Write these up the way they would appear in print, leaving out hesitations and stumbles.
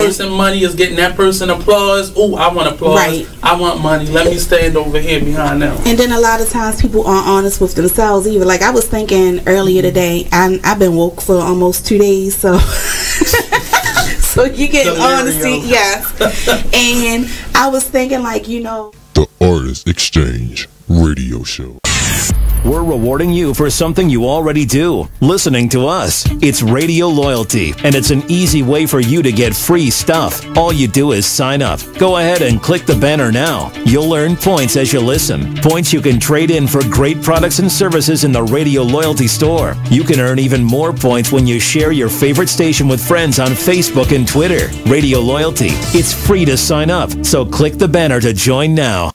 person money is getting that person applause. Oh, I want applause. Right. I want money. Let me stand over here behind them. And then a lot of times people aren't honest with themselves either. Like I was thinking earlier today, I've been woke for almost 2 days, so so you get honesty, yes. And I was thinking, like, the Artist Exchange Radio Show. We're rewarding you for something you already do, listening to us. It's Radio Loyalty, and it's an easy way for you to get free stuff. All you do is sign up. Go ahead and click the banner now. You'll earn points as you listen. Points you can trade in for great products and services in the Radio Loyalty store. You can earn even more points when you share your favorite station with friends on Facebook and Twitter. Radio Loyalty. It's free to sign up, so click the banner to join now.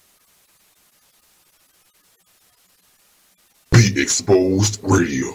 Be Exposed Radio.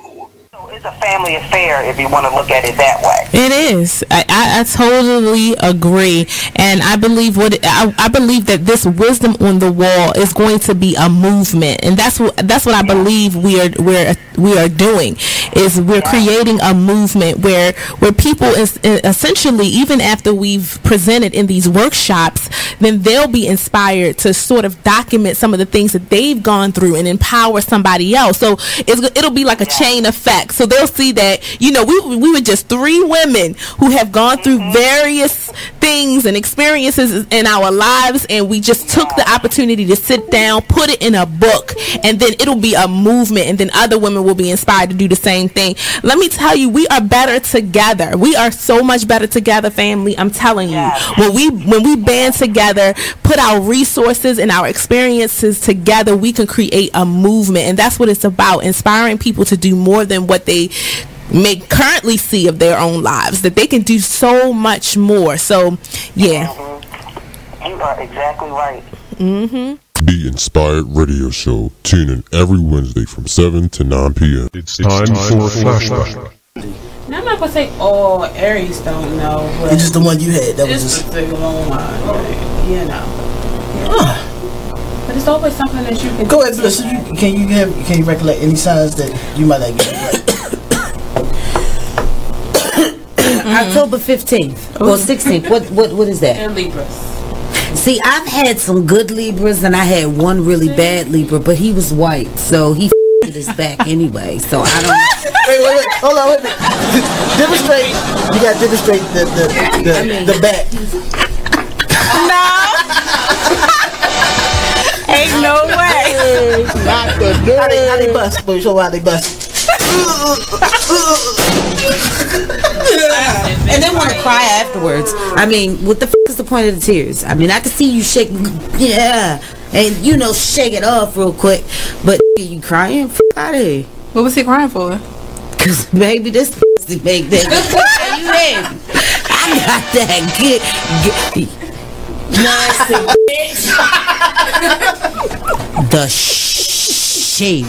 It's a family affair if you want to look at it that way. It is. I totally agree, and I believe I believe that this wisdom on the wall is going to be a movement, and that's what I believe we are doing. Is we're creating a movement where people essentially, even after we've presented in these workshops, then they'll be inspired to sort of document some of the things that they've gone through and empower somebody else. So it'll be like a chain effect. So they'll see that, we were just 3 women who have gone through various things and experiences in our lives, and we just took the opportunity to sit down, put it in a book, and then it'll be a movement, and then other women will be inspired to do the same thing. Let me tell you, we are better together. We are so much better together, family. I'm telling you. When we band together, put our resources and our experiences together, we can create a movement, and that's what it's about, inspiring people to do more than what they may currently see of their own lives, that they can do so much more. So yeah, you are exactly right. Be Inspired Radio Show. Tune in every Wednesday from 7 to 9 p.m. It's time for a flashback. Now I'm not gonna say all Aries don't know, but it's just the one you had. That was just a long one, But it's always something that you can go ahead. Listen, can you recollect any signs that you might not get right? October 15th or 16th. What is that? And Libras. See, I've had some good Libras, and I had one really bad Libra, but he was white, so he f***ed his back anyway. So I don't. Wait, hold on, wait a minute. Demonstrate. You got to demonstrate the back. No. Ain't no way. Not the dirty. How they bust? Boy, show how they bust. And then want to cry afterwards. I mean, what the f*** is the point of the tears? I mean, I can see you shake, and shake it off real quick. But you crying? F*** out of here. What was he crying for? Cause baby, this pussy make that. You in? I got that good. Nasty bitch. The shade.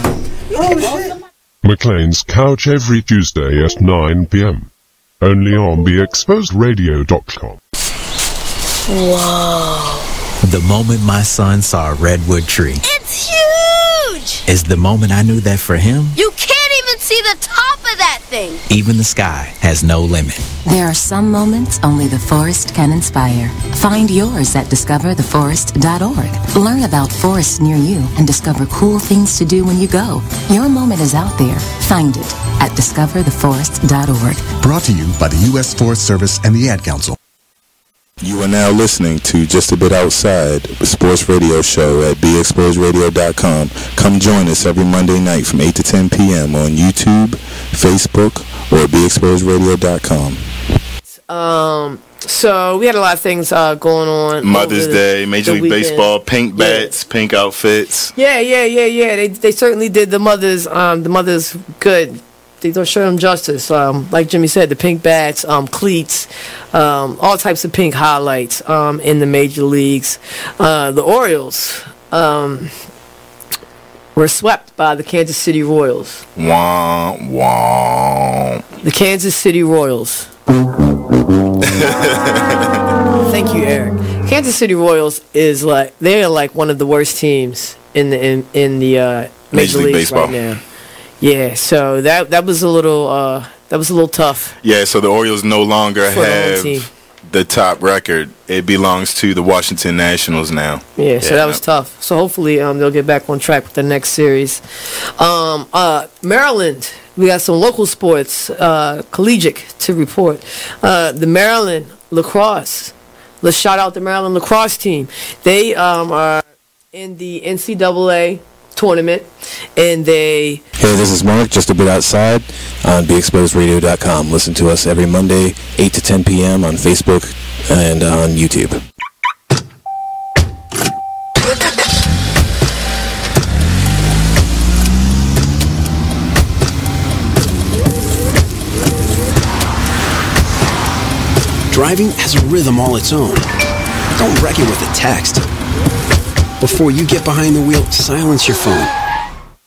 McLean's Couch every Tuesday at 9 p.m. Only on BeExposedRadio.com. Whoa. The moment my son saw a redwood tree. It's huge! Is the moment I knew that for him, You can't even see the top of that thing! even the sky has no limit. There are some moments only the forest can inspire. Find yours at discovertheforest.org. Learn about forests near you and discover cool things to do when you go. Your moment is out there. Find it at discovertheforest.org. Brought to you by the U.S. Forest Service and the Ad Council. You are now listening to Just a Bit Outside, a sports radio show at BeExposedRadio.com. Come join us every Monday night from 8 to 10 p.m. on YouTube, Facebook, or BeExposedRadio.com. So we had a lot of things going on. Mother's Day, Major League Baseball, pink bats, pink outfits. Yeah. They certainly did the mothers good. They don't show them justice. Like Jimmy said, the pink bats, cleats, all types of pink highlights in the major leagues. The Orioles were swept by the Kansas City Royals. Wah, wah. The Kansas City Royals. Thank you, Eric. Kansas City Royals is they're like one of the worst teams in the major leagues baseball right now. Yeah, so that was a little tough. Yeah, so the Orioles no longer have the top record, it belongs to the Washington Nationals now. Yeah, so that was tough. So hopefully they'll get back on track with the next series. Maryland, we got some local sports, collegiate to report. The Maryland lacrosse. Let's shout out the Maryland lacrosse team. They are in the NCAA tournament, and they... Hey, this is Mark, just a bit outside on BeExposedRadio.com. Listen to us every Monday, 8 to 10 p.m. on Facebook and on YouTube. Driving has a rhythm all its own. Don't wreck it with a text. Before you get behind the wheel, silence your phone.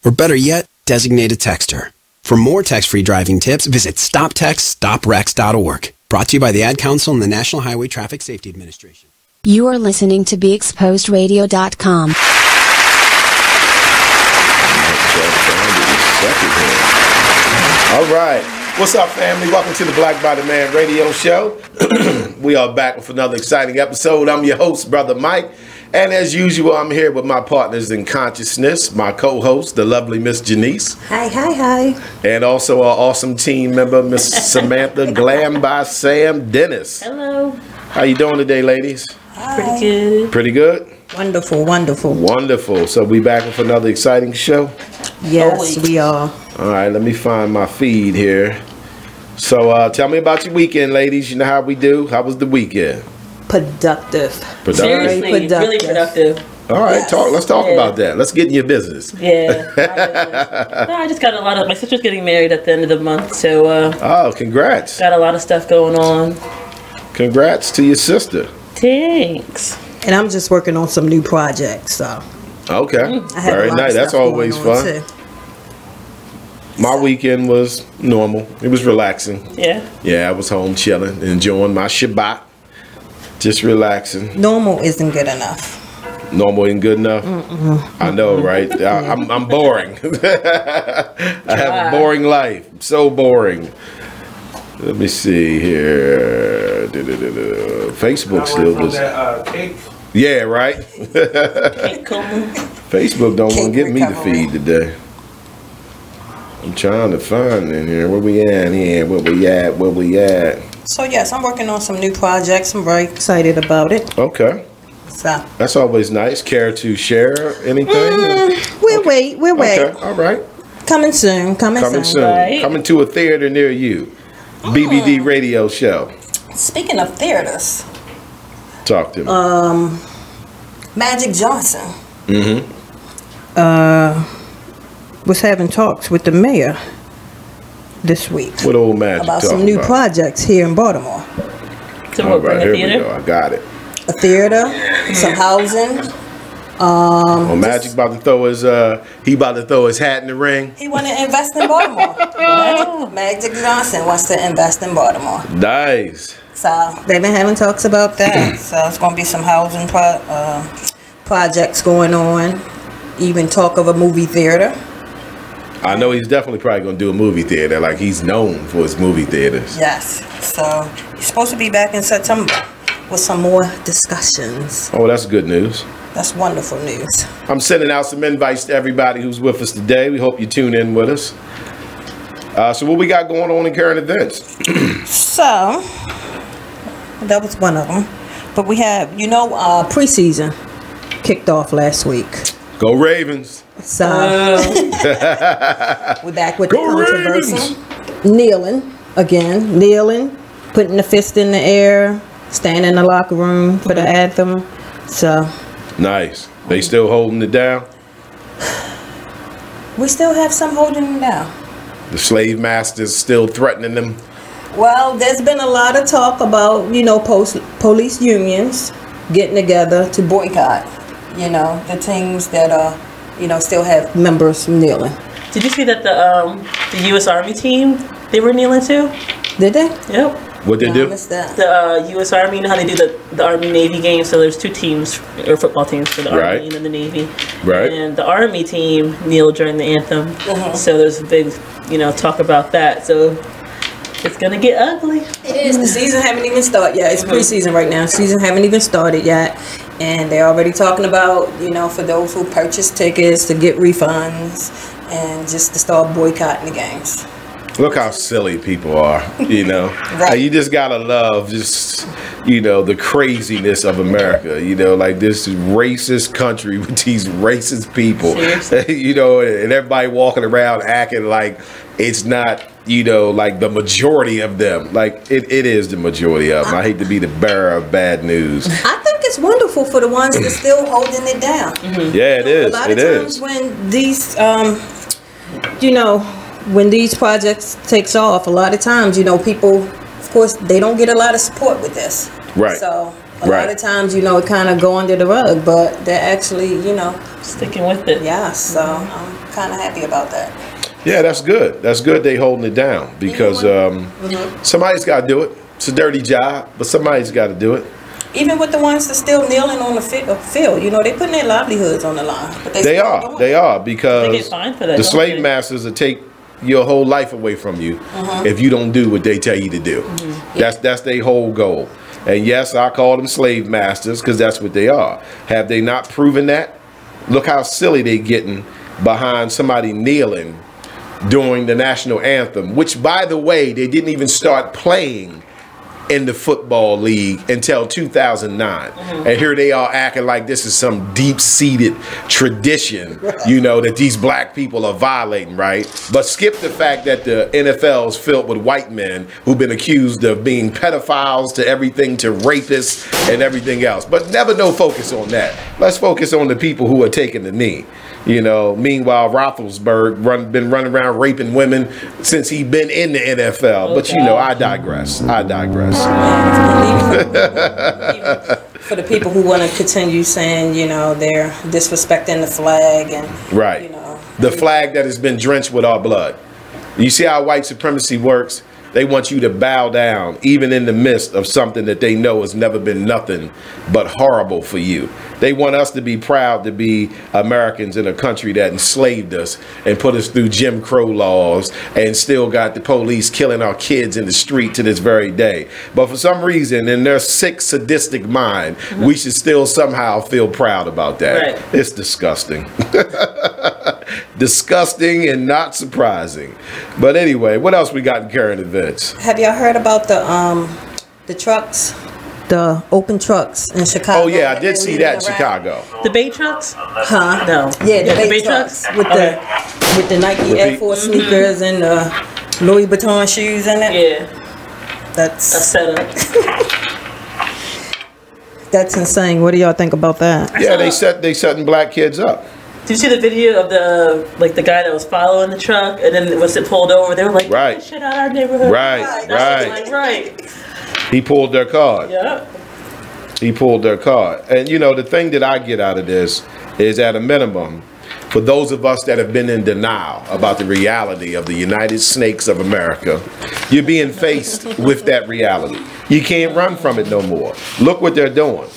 Or better yet, designate a texter. For more text-free driving tips, visit StopTextStopWrecks.org. Brought to you by the Ad Council and the National Highway Traffic Safety Administration. You are listening to BeExposedRadio.com. All right. What's up, family? Welcome to the Black Body Man Radio Show. We are back with another exciting episode. I'm your host, Brother Mike. And as usual, I'm here with my partners in consciousness, my co-host, the lovely Miss Janice. Hi, hi, hi. And also our awesome team member, Miss Samantha Glam by Sam Dennis. Hello. How you doing today, ladies? Hi. Pretty good. Pretty good? Wonderful, wonderful. Wonderful. So we back with another exciting show? Yes, we are. All right, let me find my feed here. So tell me about your weekend, ladies. You know how we do. How was the weekend? Productive. Seriously, really productive. All right, yes. Let's talk about that. Let's get in your business. Yeah. No, I just got a lot of... My sister's getting married at the end of the month, so... oh, congrats. Got a lot of stuff going on. Congrats to your sister. Thanks. And I'm just working on some new projects, so... Okay. Very nice. That's always fun. Too. My weekend was normal. It was relaxing. Yeah. Yeah, I was home chilling, enjoying my Shabbat. Just relaxing. Normal isn't good enough. Normal ain't good enough? I know, right? I'm boring. I have a boring life. So boring. Let me see here. Facebook still was... cake. Yeah, right? Facebook don't want to give me the feed today. I'm trying to find in here. Where we at here? Where we at? So yes, I'm working on some new projects. I'm very excited about it. Okay. So that's always nice. Care to share anything? We'll wait. Okay. All right. Coming soon. Coming soon. Right. Coming to a theater near you. BBD Radio Show. Speaking of theaters. Talk to me. Magic Johnson. Mm-hmm. Was having talks with the mayor this week. What old Magic about some new projects here in Baltimore. All right, here we go. I got it. A theater, some housing. Magic about to throw his he about to throw his hat in the ring. He want to invest in Baltimore. Magic Johnson wants to invest in Baltimore. Nice. So they've been having talks about that. So it's going to be some housing projects going on. Even talk of a movie theater. I know he's definitely probably going to do a movie theater. Like, he's known for his movie theaters. Yes. So he's supposed to be back in September with some more discussions. Oh, that's good news. That's wonderful news. I'm sending out some invites to everybody who's with us today. We hope you tune in with us. So what we got going on in current events? So, that was one of them. But we have, preseason kicked off last week. Go Ravens. So, we're back with the controversy. Kneeling, putting the fist in the air, standing in the locker room for the anthem. So. Nice. They still holding it down? We still have some holding it down. The slave masters still threatening them? Well, there's been a lot of talk about, police unions getting together to boycott, the teams that are, still have members kneeling. Did you see that the U.S. Army team, they were kneeling too? Did they? Yep. What they do? The U.S. Army, how they do the Army-Navy game. So there's two teams, or football teams for the Army and then the Navy. Right. And the Army team kneeled during the anthem. So there's a big, talk about that. So It's gonna get ugly. It is. The season haven't even started yet. It's preseason right now. Season haven't even started yet, and they're already talking about, you know, for those who purchase tickets to get refunds and just to start boycotting the games. Look how silly people are, you know. Right. You just gotta love just, you know, the craziness of America, you know, like this racist country with these racist people, you know, and everybody walking around acting like it's not, you know, like the majority of them. Like it is the majority of them. I hate to be the bearer of bad news. I think it's wonderful for the ones that are still holding it down. Yeah, it is. A lot of times when these, you know, when these projects takes off, a lot of times, you know, people, of course, they don't get a lot of support with this. Right. So a lot of times, you know, it kind of go under the rug, but they're actually, you know, sticking with it. Yeah. So I'm kind of happy about that. Yeah, that's good. That's good they holding it down because somebody's got to do it. It's a dirty job, but somebody's got to do it. Even with the ones that still kneeling on the field, you know, they putting their livelihoods on the line. But they are because they get fined for that, the slave masters will take your whole life away from you if you don't do what they tell you to do. That's their whole goal. And yes, I call them slave masters because that's what they are. Have they not proven that? Look how silly they getting behind somebody kneeling during the national anthem, which, by the way, they didn't even start playing in the football league until 2009. And here they are acting like this is some deep-seated tradition, you know, that these black people are violating, right? But skip the fact that the NFL is filled with white men who've been accused of being pedophiles to everything to rapists and everything else. But never no focus on that. Let's focus on the people who are taking the knee. You know, meanwhile, Roethlisberger been running around raping women since he been in the NFL. But, you know, I digress. For the people who want to continue saying, you know, they're disrespecting the flag and, you know. The flag that has been drenched with our blood. You see how white supremacy works? They want you to bow down, even in the midst of something that they know has never been nothing but horrible for you. They want us to be proud to be Americans in a country that enslaved us and put us through Jim Crow laws and still got the police killing our kids in the street to this very day. But for some reason, in their sick, sadistic mind, we should still somehow feel proud about that. Right. It's disgusting. Disgusting and not surprising. But anyway, what else we got in current events? Have y'all heard about the trucks, the open trucks in Chicago? Oh yeah, I did see that in Chicago. The Bay trucks? Huh? No. Yeah, the Bay trucks with the Nike Air Force sneakers and Louis Vuitton shoes in it. Yeah. That's a setup. That's insane. What do y'all think about that? Yeah, they setting black kids up. Did you see the video of the guy that was following the truck, and then once it pulled over, they were like, "Get that shit out of our neighborhood." Right. He pulled their card. Yeah. He pulled their card. And you know, the thing that I get out of this is, at a minimum, for those of us that have been in denial about the reality of the United Snakes of America, you're being faced with that reality. You can't run from it no more. Look what they're doing.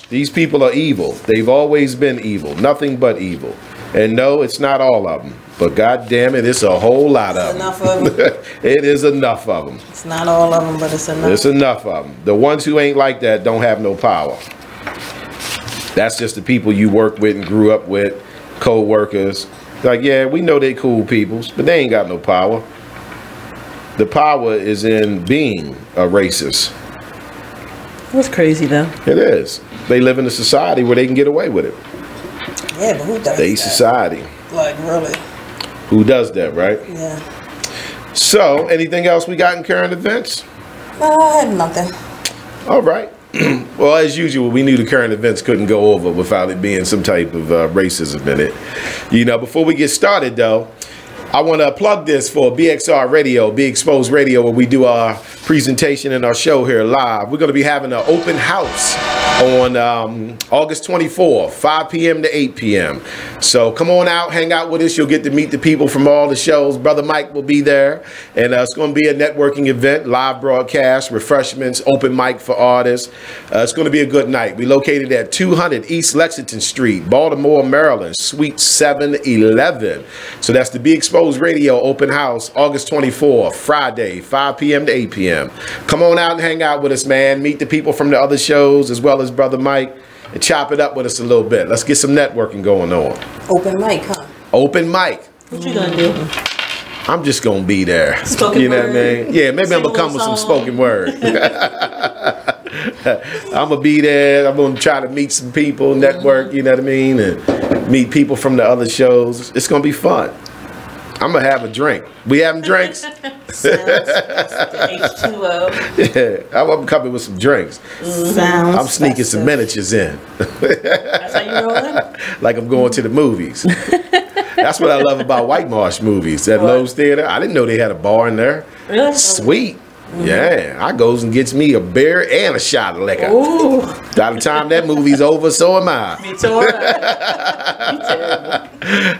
These people are evil. They've always been evil. Nothing but evil. And no, it's not all of them. But God damn it, it's a whole lot of them. Enough of them. It is enough of them. It's not all of them, but it's enough. It's enough of them. The ones who ain't like that don't have no power. That's just the people you work with and grew up with, co-workers. Like, yeah, we know they cool peoples, but they ain't got no power. The power is in being a racist. That's crazy, though. It is. They live in a society where they can get away with it. Yeah, but who does that? Society. Like, really? Who does that, right? Yeah. So, anything else we got in current events? I had nothing. All right. Well, as usual, we knew the current events couldn't go over without it being some type of racism in it. You know, before we get started, though, I want to plug this for BXR Radio, Be Exposed Radio, where we do our presentation in our show here live. We're going to be having an open house on August 24th, 5 p.m. to 8 p.m. So come on out, hang out with us. You'll get to meet the people from all the shows. Brother Mike will be there. And it's going to be a networking event, live broadcast, refreshments, open mic for artists. It's going to be a good night. We're located at 200 East Lexington Street, Baltimore, Maryland, Suite 711. So that's the Be Exposed Radio open house, August 24th, Friday, 5 p.m. to 8 p.m. Come on out and hang out with us, man. Meet the people from the other shows as well as Brother Mike and chop it up with us a little bit. Let's get some networking going on. Open mic, huh? Open mic. What you gonna do? I'm just gonna be there. Spoken you know word. what I mean? Yeah, maybe I'm gonna come with some spoken word. I'm gonna be there. I'm gonna try to meet some people, network, you know what I mean, and meet people from the other shows. It's gonna be fun. I'm gonna have a drink. We having drinks? H2O. Yeah, I'm coming with some drinks. Sounds I'm sneaking some miniatures in. That's how you rolling? Like I'm going to the movies. That's what I love about White Marsh movies. At Lowe's Theater, I didn't know they had a bar in there. Really? Sweet. Yeah, I goes and gets me a beer and a shot of liquor. Ooh. By the time that movie's over, so am I. Me too.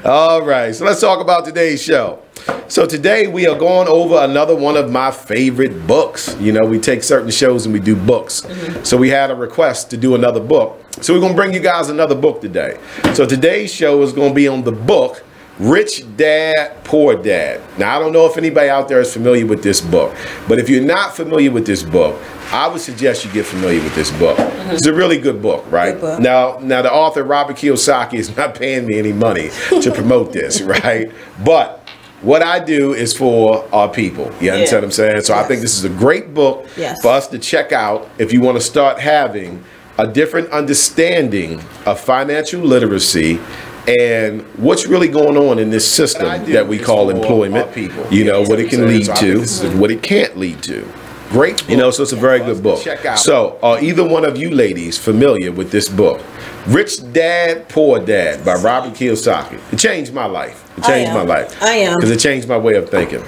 All right, so let's talk about today's show. So today we are going over another one of my favorite books. You know, we take certain shows and we do books. So we had a request to do another book. So we're going to bring you guys another book today. So today's show is going to be on the book, Rich Dad, Poor Dad. Now, I don't know if anybody out there is familiar with this book, but if you're not familiar with this book, I would suggest you get familiar with this book. It's a really good book, right? Good book. Now the author, Robert Kiyosaki, is not paying me any money to promote this, right? But what I do is for our people. You understand what I'm saying? So I think this is a great book for us to check out if you want to start having a different understanding of financial literacy and what's really going on in this system that we call employment. You know, what it can lead to and what it can't lead to. Great book. You know, so it's a very good book. So are either one of you ladies familiar with this book? Rich Dad, Poor Dad by Robert Kiyosaki. It changed my life. It changed my life. I am. Because it changed my way of thinking.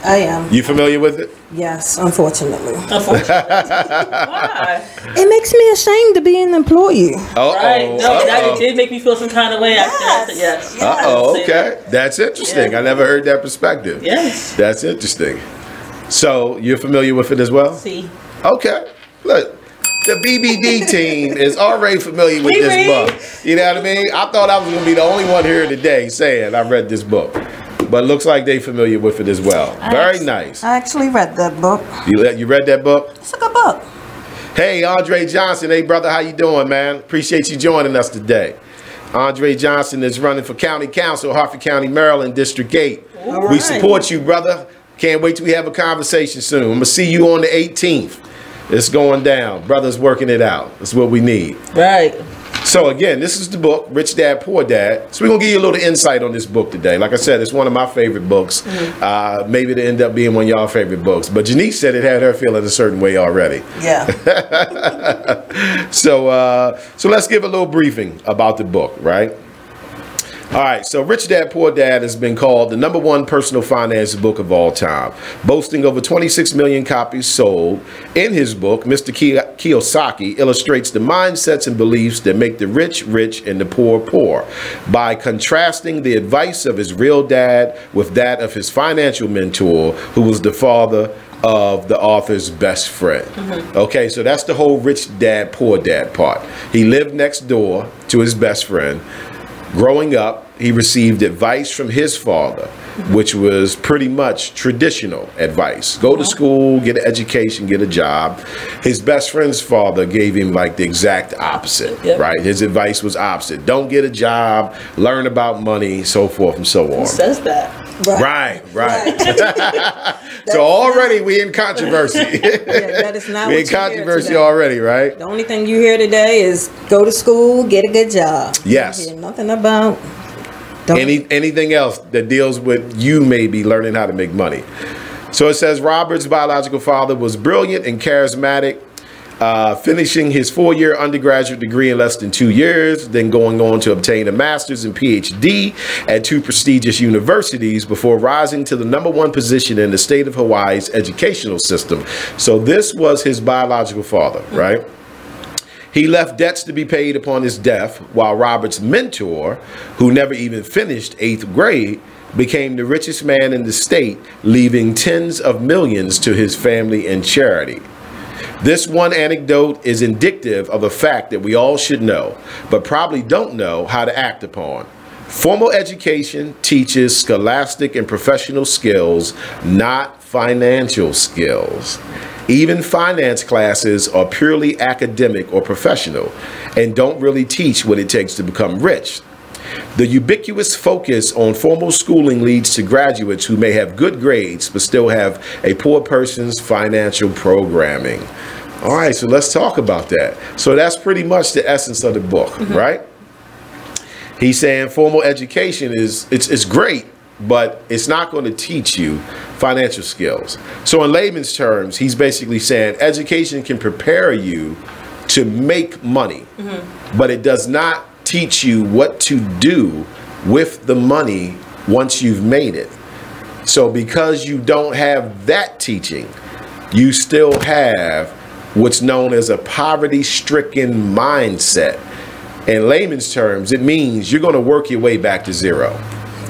I am. You familiar with it? Yes, unfortunately. Why? It makes me ashamed to be an employee. Right. No, that did make me feel some kind of way. Yes. Okay. That's interesting. I never heard that perspective. Yes. That's interesting. So, you're familiar with it as well? See. Okay. Look, the BBD team is already familiar with this book. You know what I mean? I thought I was going to be the only one here today saying I read this book. But it looks like they're familiar with it as well. Very nice. I actually read that book. You read that book? It's a good book. Hey, Andre Johnson. Hey, brother, how you doing, man? Appreciate you joining us today. Andre Johnson is running for County Council, Harford County, Maryland, District 8. All We right. support you, brother. Can't wait till we have a conversation soon. I'm going to see you on the 18th. It's going down. Brother's working it out. That's what we need. Right. So again, this is the book, Rich Dad, Poor Dad. So we're going to give you a little insight on this book today. Like I said, it's one of my favorite books. Maybe it'll end up being one of y'all favorite books. But Janice said it had her feeling a certain way already. Yeah. So let's give a little briefing about the book, right? All right, so Rich Dad, Poor Dad has been called the #1 personal finance book of all time, boasting over 26 million copies sold. In his book, Mr. Kiyosaki illustrates the mindsets and beliefs that make the rich rich and the poor poor by contrasting the advice of his real dad with that of his financial mentor, who was the father of the author's best friend. Okay, so that's the whole Rich Dad, Poor Dad part. He lived next door to his best friend. Growing up, he received advice from his father, which was pretty much traditional advice. Go to school, get an education, get a job. His best friend's father gave him like the exact opposite, right? His advice was opposite. Don't get a job, learn about money, so forth and so on. Who says that? Right. So already we in controversy. That is not we what in you hear controversy today. already, right? The only thing you hear today is go to school, get a good job. Yes. You hear nothing about anything else that deals with you maybe learning how to make money. So it says Robert's biological father was brilliant and charismatic. finishing his 4-year undergraduate degree in less than 2 years, then going on to obtain a master's and PhD at 2 prestigious universities before rising to the #1 position in the state of Hawaii's educational system. So this was his biological father, right? He left debts to be paid upon his death, while Robert's mentor, who never even finished 8th grade, became the richest man in the state, leaving tens of millions to his family and charity. This one anecdote is indicative of a fact that we all should know, but probably don't know how to act upon. Formal education teaches scholastic and professional skills, not financial skills. Even finance classes are purely academic or professional and don't really teach what it takes to become rich. The ubiquitous focus on formal schooling leads to graduates who may have good grades but still have a poor person's financial programming. All right, so let's talk about that. So that's pretty much the essence of the book, right? He's saying formal education it's great, but it's not going to teach you financial skills. So in layman's terms, he's basically saying education can prepare you to make money, but it does not teach you what to do with the money once you've made it. So because you don't have that teaching, you still have what's known as a poverty-stricken mindset. In layman's terms, it means you're going to work your way back to zero.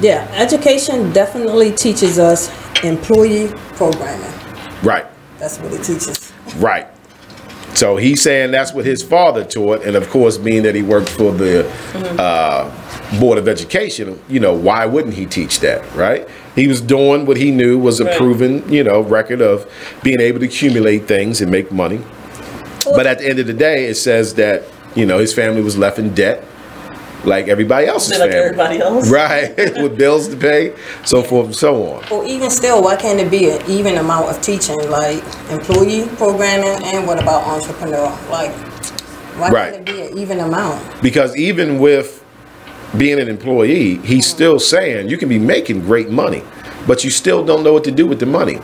Yeah, education definitely teaches us employee programming. Right. That's what it teaches. Right. So he's saying that's what his father taught, and of course, being that he worked for the Board of Education, you know, why wouldn't he teach that, right? He was doing what he knew was a proven, you know, record of being able to accumulate things and make money. But at the end of the day, it says that, you know, his family was left in debt, like everybody else's family. Like everybody else. Right, with bills to pay, so forth and so on. Or even still, why can't it be an even amount of teaching, like employee programming, and what about entrepreneur? Like, why can't it be an even amount? Because even with being an employee, he's still saying you can be making great money, but you still don't know what to do with the money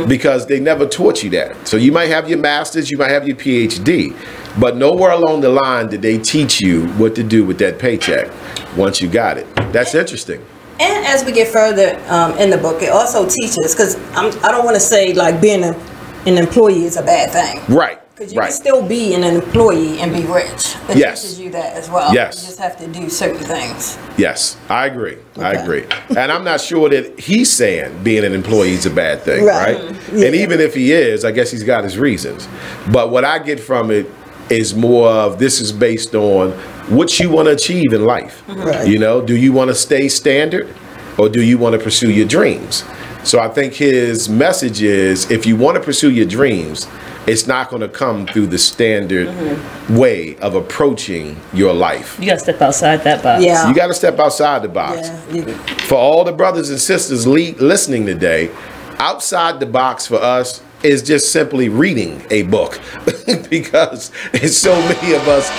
because they never taught you that. So you might have your master's, you might have your PhD, but nowhere along the line did they teach you what to do with that paycheck once you got it. That's interesting. And as we get further in the book, it also teaches, because I don't want to say like being an employee is a bad thing. Right. Because you can still be an employee and be rich. It Yes. teaches you that as well. Yes. You just have to do certain things. Yes, I agree. I agree. And I'm not sure that he's saying being an employee is a bad thing, right? And even if he is, I guess he's got his reasons. But what I get from it is more of this is based on what you want to achieve in life. You know, do you want to stay standard or do you want to pursue your dreams? So I think his message is if you want to pursue your dreams, it's not going to come through the standard way of approaching your life. You got to step outside that box. Yeah. You got to step outside the box. For all the brothers and sisters listening today, outside the box for us is just simply reading a book because there's so many of us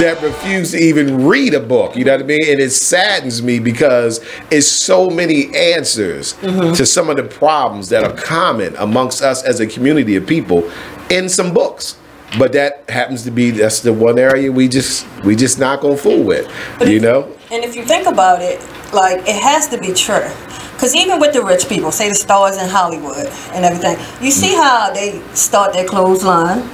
that refuse to even read a book, you know what I mean? And it saddens me because it's so many answers to some of the problems that are common amongst us as a community of people in some books. But that happens to be, that's the one area we just not gonna fool with, you know? And if you think about it, like, it has to be true. Because even with the rich people, say the stars in Hollywood and everything, you see how they start their clothes line,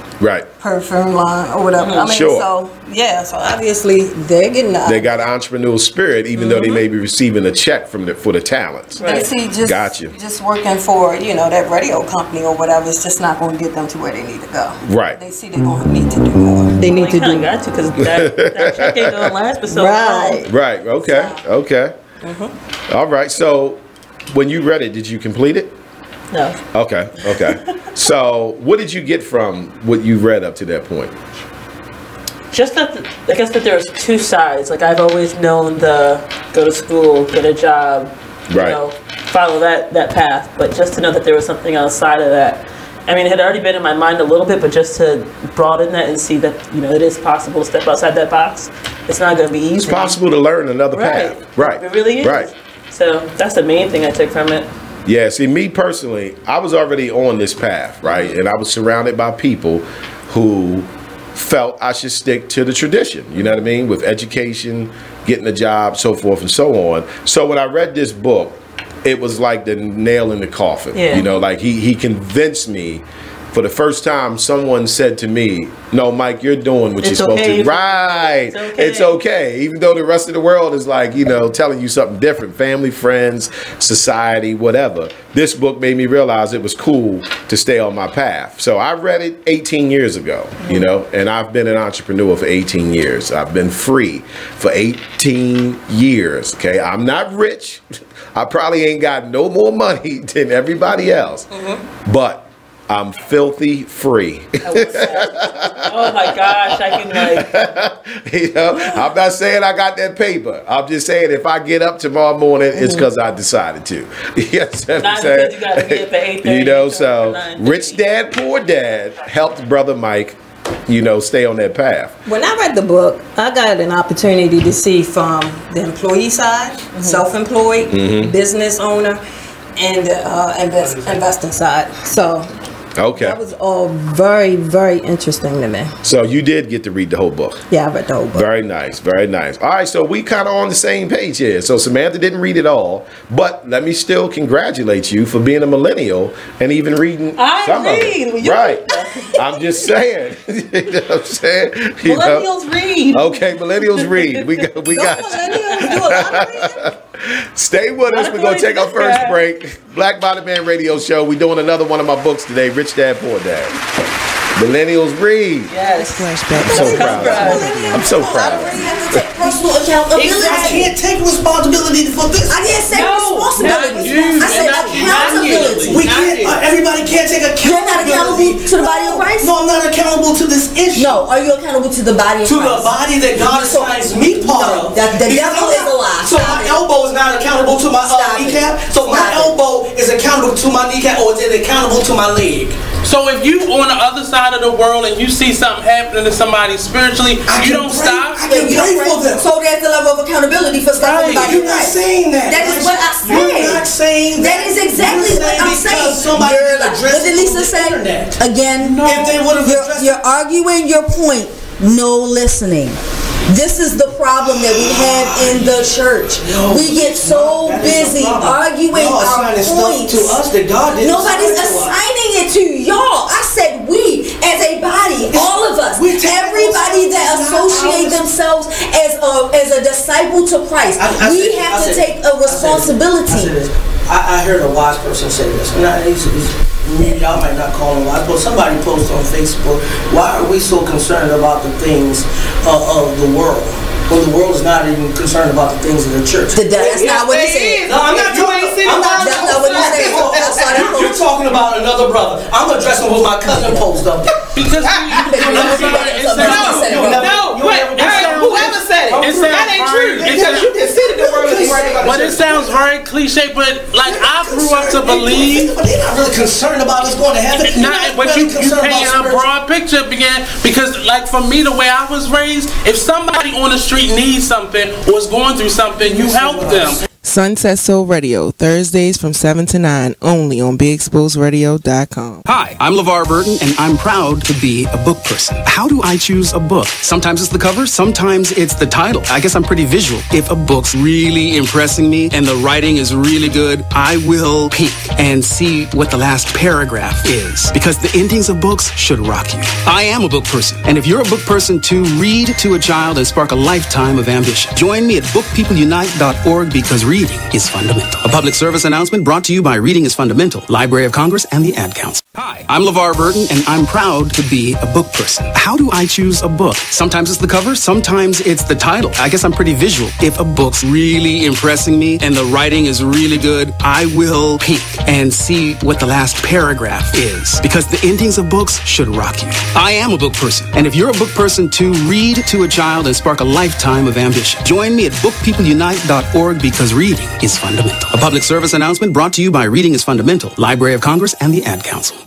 perfume line, or whatever. I mean, so yeah, so obviously they're getting out. They got an entrepreneurial spirit, even though they may be receiving a check from for the talents. They see just working for, you know, that radio company or whatever, it's just not going to get them to where they need to go. Right. They see they're going to need to do more. They need to do got to, because that check ain't going to last for so long. Right. Okay. Okay. All right. So when you read it, did you complete it? No. Okay. Okay. So what did you get from what you read up to that point? Just that, I guess that there's two sides. Like, I've always known the go to school, get a job, you know, follow that path. But just to know that there was something outside of that. I mean, it had already been in my mind a little bit, but just to broaden that and see that, you know, it is possible to step outside that box. It's not going to be easy. It's possible to learn another path. Right. It really is. Right. So that's the main thing I took from it. Yeah, see, me personally, I was already on this path, right? And I was surrounded by people who felt I should stick to the tradition, you know what I mean, with education, getting a job, so forth and so on. So when I read this book, it was like the nail in the coffin. You know, like he convinced me. For the first time, someone said to me, "No, Mike, you're doing what you're supposed to." Right. It's okay. Even though the rest of the world is like, you know, telling you something different. Family, friends, society, whatever. This book made me realize it was cool to stay on my path. So I read it 18 years ago, you know, and I've been an entrepreneur for 18 years. I've been free for 18 years, okay? I'm not rich. I probably ain't got no more money than everybody else. But I'm filthy free. Oh my gosh, I can like. You know, I'm not saying I got that paper. I'm just saying if I get up tomorrow morning, it's because I decided to. Yes, I'm saying. You gotta get up at 8:30. You know, so Rich Dad, Poor Dad helped Brother Mike, you know, stay on that path. When I read the book, I got an opportunity to see from the employee side, self-employed, business owner, and the investing side. So. Okay. That was all very, very interesting to me. So you did get to read the whole book. Yeah, I read the whole book. Very nice, very nice. All right, so we kind of on the same page here. So Samantha didn't read it all, but let me still congratulate you for being a millennial and even reading some of it. Right. I'm just saying. You know what I'm saying? Millennials read. Okay, millennials read. We got millennials do a lot of reading. Stay with us. We're going to take our first break. Black Bottom Man Radio Show. We're doing another one of my books today, Rich Dad, Poor Dad. Millennials read. Yes. I'm so proud of you. I'm so proud of you. Personal accountability. I can't take responsibility for this. I didn't say responsibility. I said accountability. We can't. Everybody can't take accountability. You're not accountable to the body of Christ? No, I'm not accountable to this issue. No, are you accountable to the body of Christ? To the body that God assigns me part of. The devil is a lie. So my elbow is not accountable to my kneecap. So my elbow is accountable to my kneecap, or is it accountable to my leg? So if you on the other side of the world and you see something happening to somebody spiritually, you don't stop. I can pray for them. So there's a level of accountability for stuff in the body. You're not saying that. That is what I said. You're not saying that. That is exactly what I'm saying. Somebody what did Lisa say? Again, if they would have you're arguing your point. No listening. This is the problem that we have in the church. We get so busy arguing our points. To us that God didn't. Nobody's assigning it to y'all. I said we, as a body, all of us, everybody that associate themselves as a disciple to Christ, we have to take a responsibility. I heard a wise person say this, and y'all might not call him wise, but somebody posted on Facebook, why are we so concerned about the things of the world when the world is not even concerned about the things of the church? That's not what he said. No, I'm not what he said. You're talking about another brother. I'm addressing what my cousin posted up there. Because whoever said it, that ain't true. Because you just said the word is right. But it sounds very cliche, but like I grew up to believe. But they're not really concerned about us going to heaven. But you paint a broad picture again, because like for me, the way I was raised, if somebody on the street needs something or is going through something, you help them. Sunset Soul Radio, Thursdays from 7 to 9, only on BeExposedRadio.com. Hi, I'm LeVar Burton, and I'm proud to be a book person. How do I choose a book? Sometimes it's the cover, sometimes it's the title. I guess I'm pretty visual. If a book's really impressing me and the writing is really good, I will peek and see what the last paragraph is, because the endings of books should rock you. I am a book person, and if you're a book person too, read to a child and spark a lifetime of ambition. Join me at bookpeopleunite.org, because reading is fundamental. A public service announcement brought to you by Reading is Fundamental, Library of Congress, and the Ad Council. Hi, I'm LeVar Burton, and I'm proud to be a book person. How do I choose a book? Sometimes it's the cover, sometimes it's the title. I guess I'm pretty visual. If a book's really impressing me and the writing is really good, I will peek and see what the last paragraph is, because the endings of books should rock you. I am a book person, and if you're a book person too, read to a child and spark a lifetime of ambition. Join me at bookpeopleunite.org, because reading is fundamental. A public service announcement brought to you by Reading is Fundamental, Library of Congress, and the Ad Council.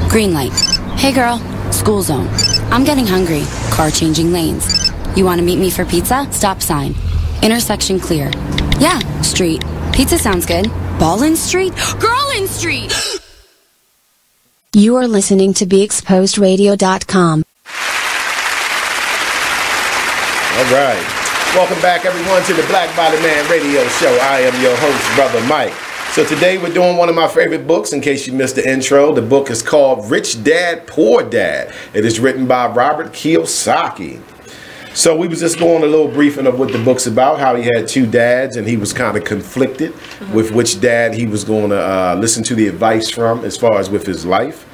Green light. Hey girl, school zone. I'm getting hungry. Car changing lanes. You want to meet me for pizza? Stop sign. Intersection clear. Yeah, street. Pizza sounds good. Ballin Street? Girlin Street! You are listening to BeExposedRadio.com. All right. Welcome back, everyone, to the Black Body Man Radio Show. I am your host, Brother Mike. So today we're doing one of my favorite books, in case you missed the intro. The book is called Rich Dad, Poor Dad. It is written by Robert Kiyosaki. So we was just going a little briefing of what the book's about, how he had two dads, and he was kind of conflicted with which dad he was going to listen to the advice from as far as with his life.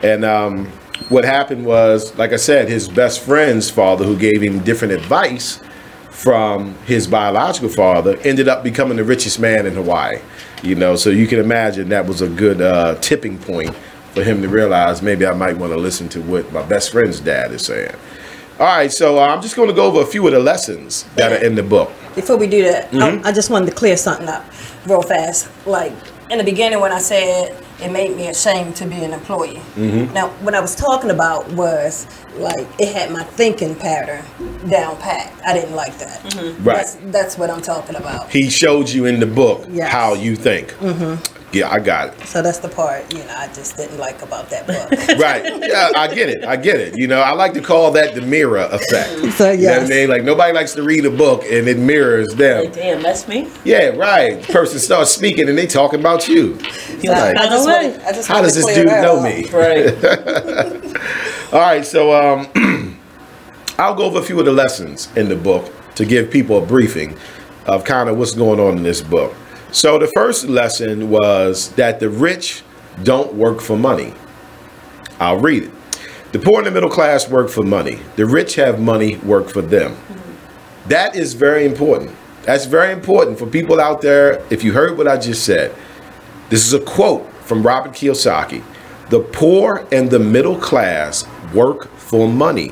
And what happened was, like I said, his best friend's father, who gave him different advice from his biological father, ended up becoming the richest man in Hawaii. You know, so you can imagine that was a good tipping point for him to realize maybe I might want to listen to what my best friend's dad is saying. All right, so I'm just going to go over a few of the lessons that are in the book. Before we do that, I just wanted to clear something up real fast. Like, in the beginning when I said it made me ashamed to be an employee. Now, what I was talking about was, like, it had my thinking pattern down pat. I didn't like that. Right. That's what I'm talking about. He showed you in the book how you think. Yeah, I got it. So that's the part, you know, I just didn't like about that book. Right. Yeah, I get it. I get it. You know, I like to call that the mirror effect. So, you know what I mean? Like, nobody likes to read a book and it mirrors them. Like, damn, that's me? Yeah, right. Person starts speaking and they talking about you. Like, how does this dude know me? Right. All right, so I'll go over a few of the lessons in the book to give people a briefing of kind of what's going on in this book. So the first lesson was that the rich don't work for money. I'll read it. The poor and the middle class work for money. The rich have money work for them. That is very important. That's very important for people out there. If you heard what I just said, this is a quote from Robert Kiyosaki. The poor and the middle class work for money.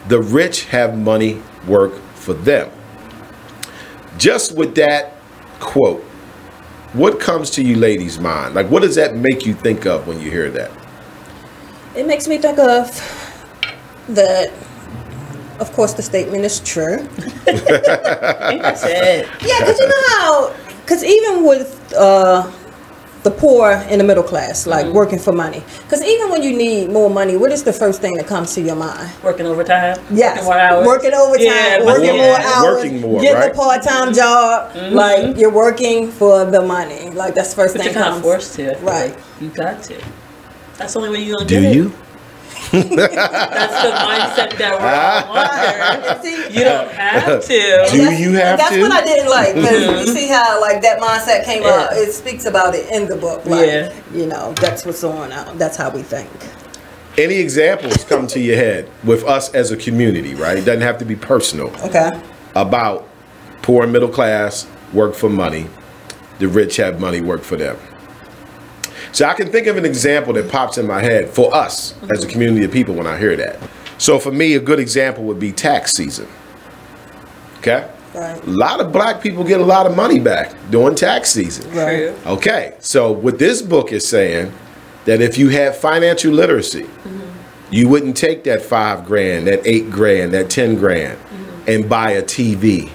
The rich have money work for them. Just with that quote, what comes to you ladies' mind? Like, what does that make you think of when you hear that? It makes me think of that, of course, the statement is true. That's it. Yeah, because you know how, because even with the poor and the middle class, like working for money, because even when you need more money, what is the first thing that comes to your mind? Working overtime? Yes. Working more hours? Working overtime, Yeah, working more hours, working more, getting right? a part-time job, like you're working for the money. Like that's the first But thing you're kind comes. of forced to. Right. You got to. That's the only way you're going to Do get you? it. That's the mindset that we're all under. You don't have to. Do you have That's to? what I didn't like. Because you see how like that mindset came out. It speaks about it in the book. Like, you know, that's what's on out. That's how we think. Any examples come to your head with us as a community, right? It doesn't have to be personal. Okay. About poor and middle class work for money. The rich have money work for them. So I can think of an example that pops in my head for us as a community of people when I hear that. So for me, a good example would be tax season. Okay? Right. A lot of black people get a lot of money back during tax season. Right. Okay, so what this book is saying, that if you had financial literacy, you wouldn't take that $5 grand, that $8 grand, that 10 grand, and buy a TV,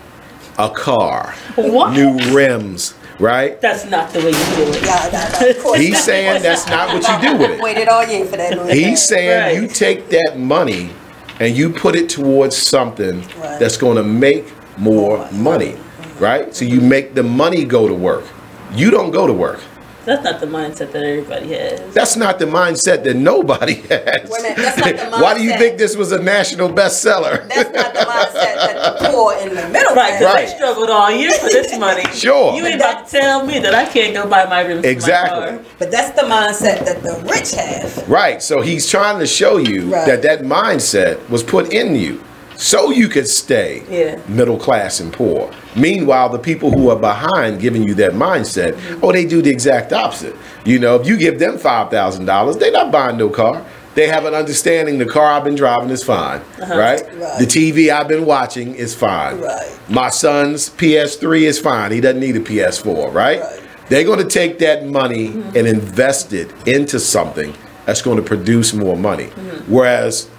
a car, new rims, right? That's not the way you do it. Yeah, of course. He's saying that's not what you do with it. Waited all year for that. He's saying you take that money and you put it towards something that's going to make more money, right? So you make the money go to work. You don't go to work. That's not the mindset that everybody has. That's not the mindset that nobody has. Wait a minute, that's not the mindset. Why do you think this was a national bestseller? That's not the mindset that the poor and the middle Right, class. because they struggled all year for this money. Sure. You ain't about to tell me that I can't go buy my rims. Exactly. For my car. But that's the mindset that the rich have. Right. So he's trying to show you that that mindset was put in you so you could stay middle class and poor. Meanwhile, the people who are behind giving you that mindset, they do the exact opposite. You know, if you give them $5,000, they're not buying no car. They have an understanding the car I've been driving is fine, right? The TV I've been watching is fine. My son's PS3 is fine. He doesn't need a PS4, right? They're going to take that money and invest it into something that's going to produce more money. Whereas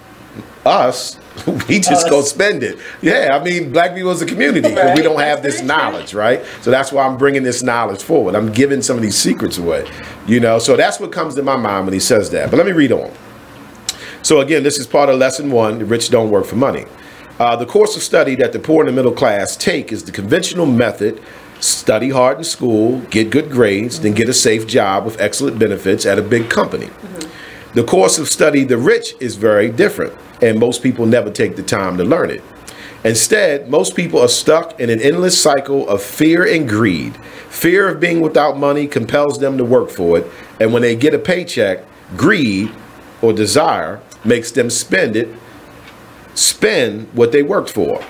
us, we just go spend it. Yeah, I mean, black people as a community, because we don't have this knowledge, right? So that's why I'm bringing this knowledge forward. I'm giving some of these secrets away, you know? So that's what comes to my mind when he says that. But let me read on. So again, this is part of lesson 1, the rich don't work for money. The course of study that the poor and the middle class take is the conventional method: study hard in school, get good grades, then get a safe job with excellent benefits at a big company. The course of study the rich is very different, and most people never take the time to learn it. Instead, most people are stuck in an endless cycle of fear and greed. Fear of being without money compels them to work for it, and when they get a paycheck, greed or desire makes them spend what they worked for.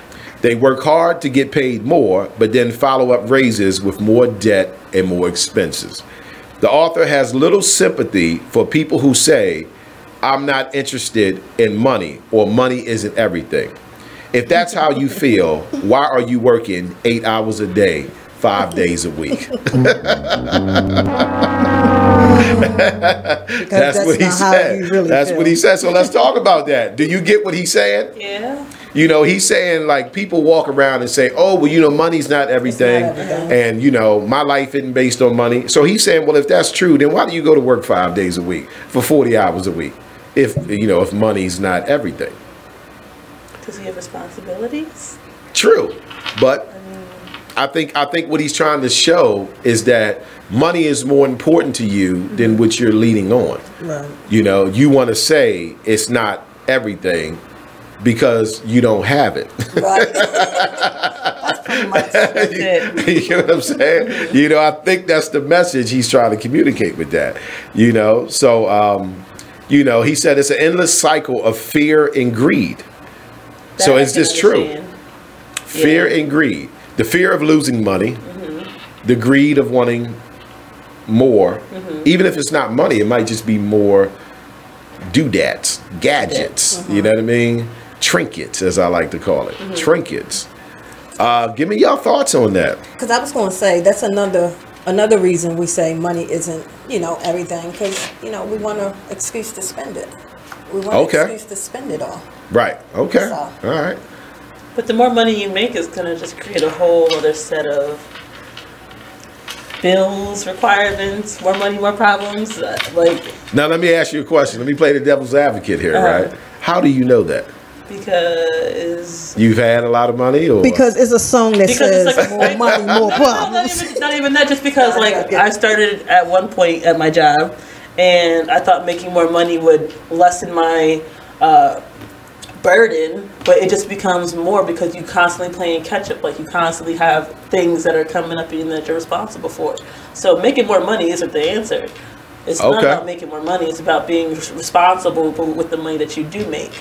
They work hard to get paid more, but then follow up raises with more debt and more expenses. The author has little sympathy for people who say, "I'm not interested in money," or "money isn't everything." If that's how you feel, why are you working 8 hours a day, 5 days a week? That's what he said. That's what he said. So let's talk about that. Do you get what he's saying? Yeah. You know, he's saying, like, people walk around and say, "Oh, well, you know, money's not everything. And, you know, my life isn't based on money." So he's saying, well, if that's true, then why do you go to work 5 days a week for 40 hours a week? If, you know, if money's not everything. Does he have responsibilities? True. But I think what he's trying to show is that money is more important to you than what you're leaning on. Right. You know, you want to say it's not everything because you don't have it. Right. That's pretty much it. You know what I'm saying? You know, I think that's the message he's trying to communicate with that. You know, so, you know, he said it's an endless cycle of fear and greed. So is this true? Fear and greed. The fear of losing money, the greed of wanting more. Even if it's not money, it might just be more doodads, gadgets. You know what I mean? Trinkets, as I like to call it. Trinkets. Give me your thoughts on that. Because I was going to say, that's another reason we say money isn't, you know, everything. Because, you know, we want an excuse to spend it. We want an excuse to spend it all. Right. Okay. So. All right. But the more money you make is going to just create a whole other set of bills, requirements, more money, more problems. Like, now let me ask you a question. Let me play the devil's advocate here, right? How do you know that? Because you've had a lot of money, or because it's a song that says like, more money, more problems. Not even that. Just because, like, I started at one point at my job, and I thought making more money would lessen my burden, but it just becomes more because you constantly playing catch up. Like, you constantly have things that are coming up and that you're responsible for. So making more money isn't the answer. It's not about making more money. It's about being responsible with the money that you do make.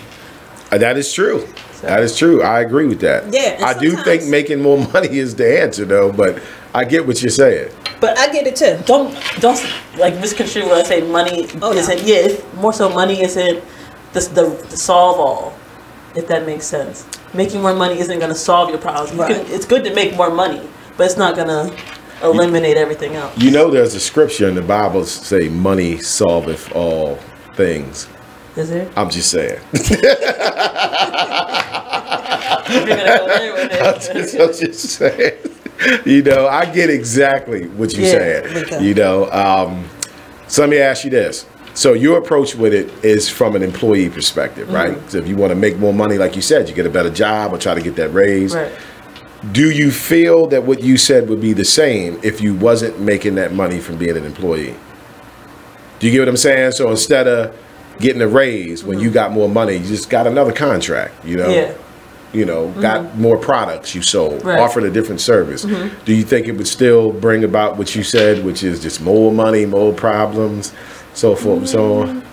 That is true. So. That is true. I agree with that. Yeah, I do think making more money is the answer, though. But I get what you're saying. But I get it too. Don't like misconstrue when I say money isn't. Yeah, more so money isn't the solve all. If that makes sense. Making more money isn't going to solve your problems. It's good to make more money, but it's not going to eliminate everything else. You know, there's a scripture in the Bible that say money solveth all things. Is there? I'm just saying. You're going to go there with it. I'm just saying. You know, I get exactly what you're saying. Okay. You know, so let me ask you this. So your approach with it is from an employee perspective, right? So if you want to make more money, like you said, you get a better job or try to get that raise. Right. Do you feel that what you said would be the same if you wasn't making that money from being an employee? Do you get what I'm saying? So instead of getting a raise when you got more money, you just got another contract, you know? Yeah. You know, got more products you sold, Right. offered a different service. Do you think it would still bring about what you said, which is just more money, more problems, so forth and so on?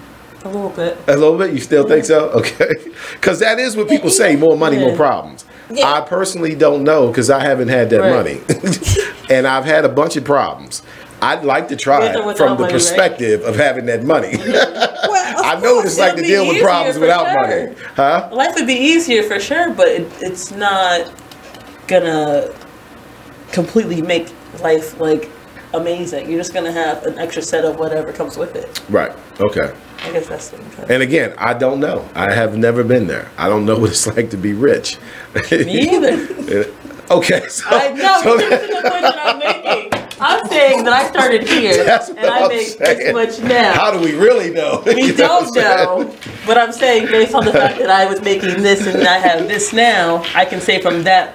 A little bit. A little bit? You still think so? Okay. Because that is what people say, more money, more problems. Yeah. I personally don't know because I haven't had that money. And I've had a bunch of problems. I'd like to try it from the perspective of having that money. I know what it's like to deal with problems without money. Huh? Life would be easier for sure, but it's not gonna completely make life like amazing. You're just gonna have an extra set of whatever comes with it. Right. Okay. I guess that's what I'm trying to And again, I don't know. I have never been there. I don't know what it's like to be rich. Me either. Okay. So, I know. This is the point that I'm making. I'm saying that I started here and I make this much now. How do we really know? We don't know. But I'm saying based on the fact that I was making this and I have this now, I can say from that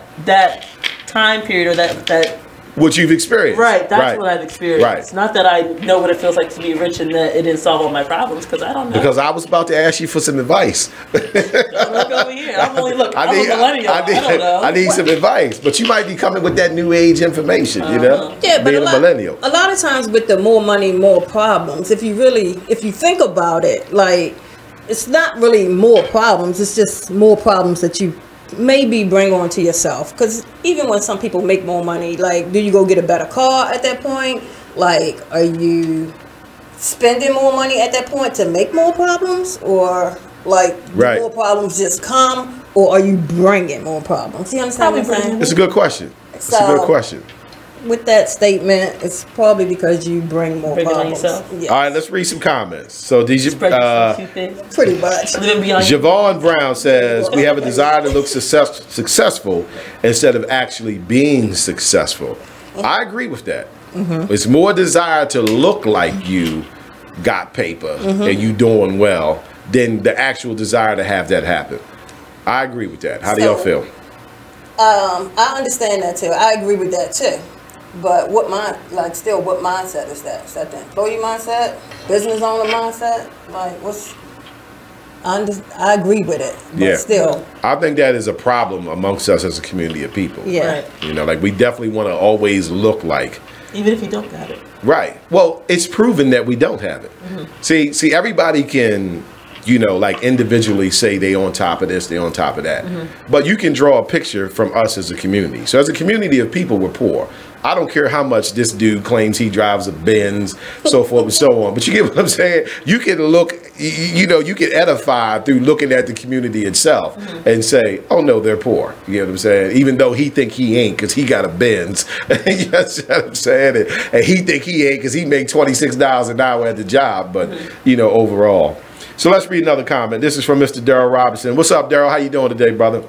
time period or that what you've experienced. Right, that's what I've experienced. Right. Not that I know what it feels like to be rich and that it didn't solve all my problems, because I don't know. Because I was about to ask you for some advice. Don't look over here. I'm a millennial. I don't know. I need some advice. But you might be coming with that new age information, you know? Yeah, but being a millennial. A lot of times with the more money, more problems, if you think about it, like, it's not really more problems, it's just more problems that you maybe bring on to yourself. Because even when some people make more money, like, do you go get a better car at that point? Like, are you spending more money at that point to make more problems? Or like, do more problems just come? Or are you bringing more problems? You understand what I'm saying? It's a good question. It's a good question. With that statement, it's probably because you bring more problems. Yes. All right, let's read some comments. So these pretty much. Javon Brown says we have a desire to look successful instead of actually being successful. I agree with that. It's more desire to look like you got paper and you doing well than the actual desire to have that happen. I agree with that. How do y'all feel? I understand that too. I agree with that too. But what mindset is that? Is that the employee mindset? Business owner mindset? Like, I agree with it, but still. I think that is a problem amongst us as a community of people. Yeah. You know, like, we definitely want to always look like. Even if you don't got it. Right. Well, it's proven that we don't have it. See, everybody can, you know, like, individually say they on top of this, they on top of that. But you can draw a picture from us as a community. So as a community of people, we're poor. I don't care how much this dude claims he drives a Benz, so forth and so on. But you get what I'm saying? You can look, you know, you can edify through looking at the community itself and say, oh, no, they're poor. You know what I'm saying? Even though he think he ain't because he got a Benz. You know what I'm saying? And he think he ain't because he make $26 an hour at the job. But, you know, overall. So let's read another comment. This is from Mr. Daryl Robinson. What's up, Daryl? How you doing today, brother?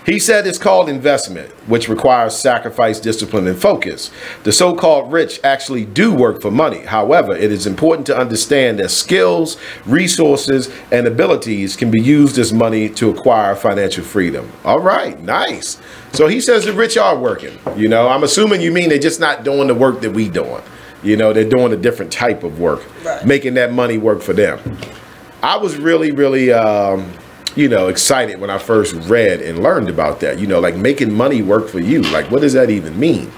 He said it's called investment, which requires sacrifice, discipline, and focus. The so-called rich actually do work for money. However, it is important to understand that skills, resources, and abilities can be used as money to acquire financial freedom. All right, nice. So he says the rich are working. You know, I'm assuming you mean they're just not doing the work that we doing. You know, they're doing a different type of work, making that money work for them. I was really, you know, excited when I first read and learned about that, you know, like making money work for you. Like, what does that even mean?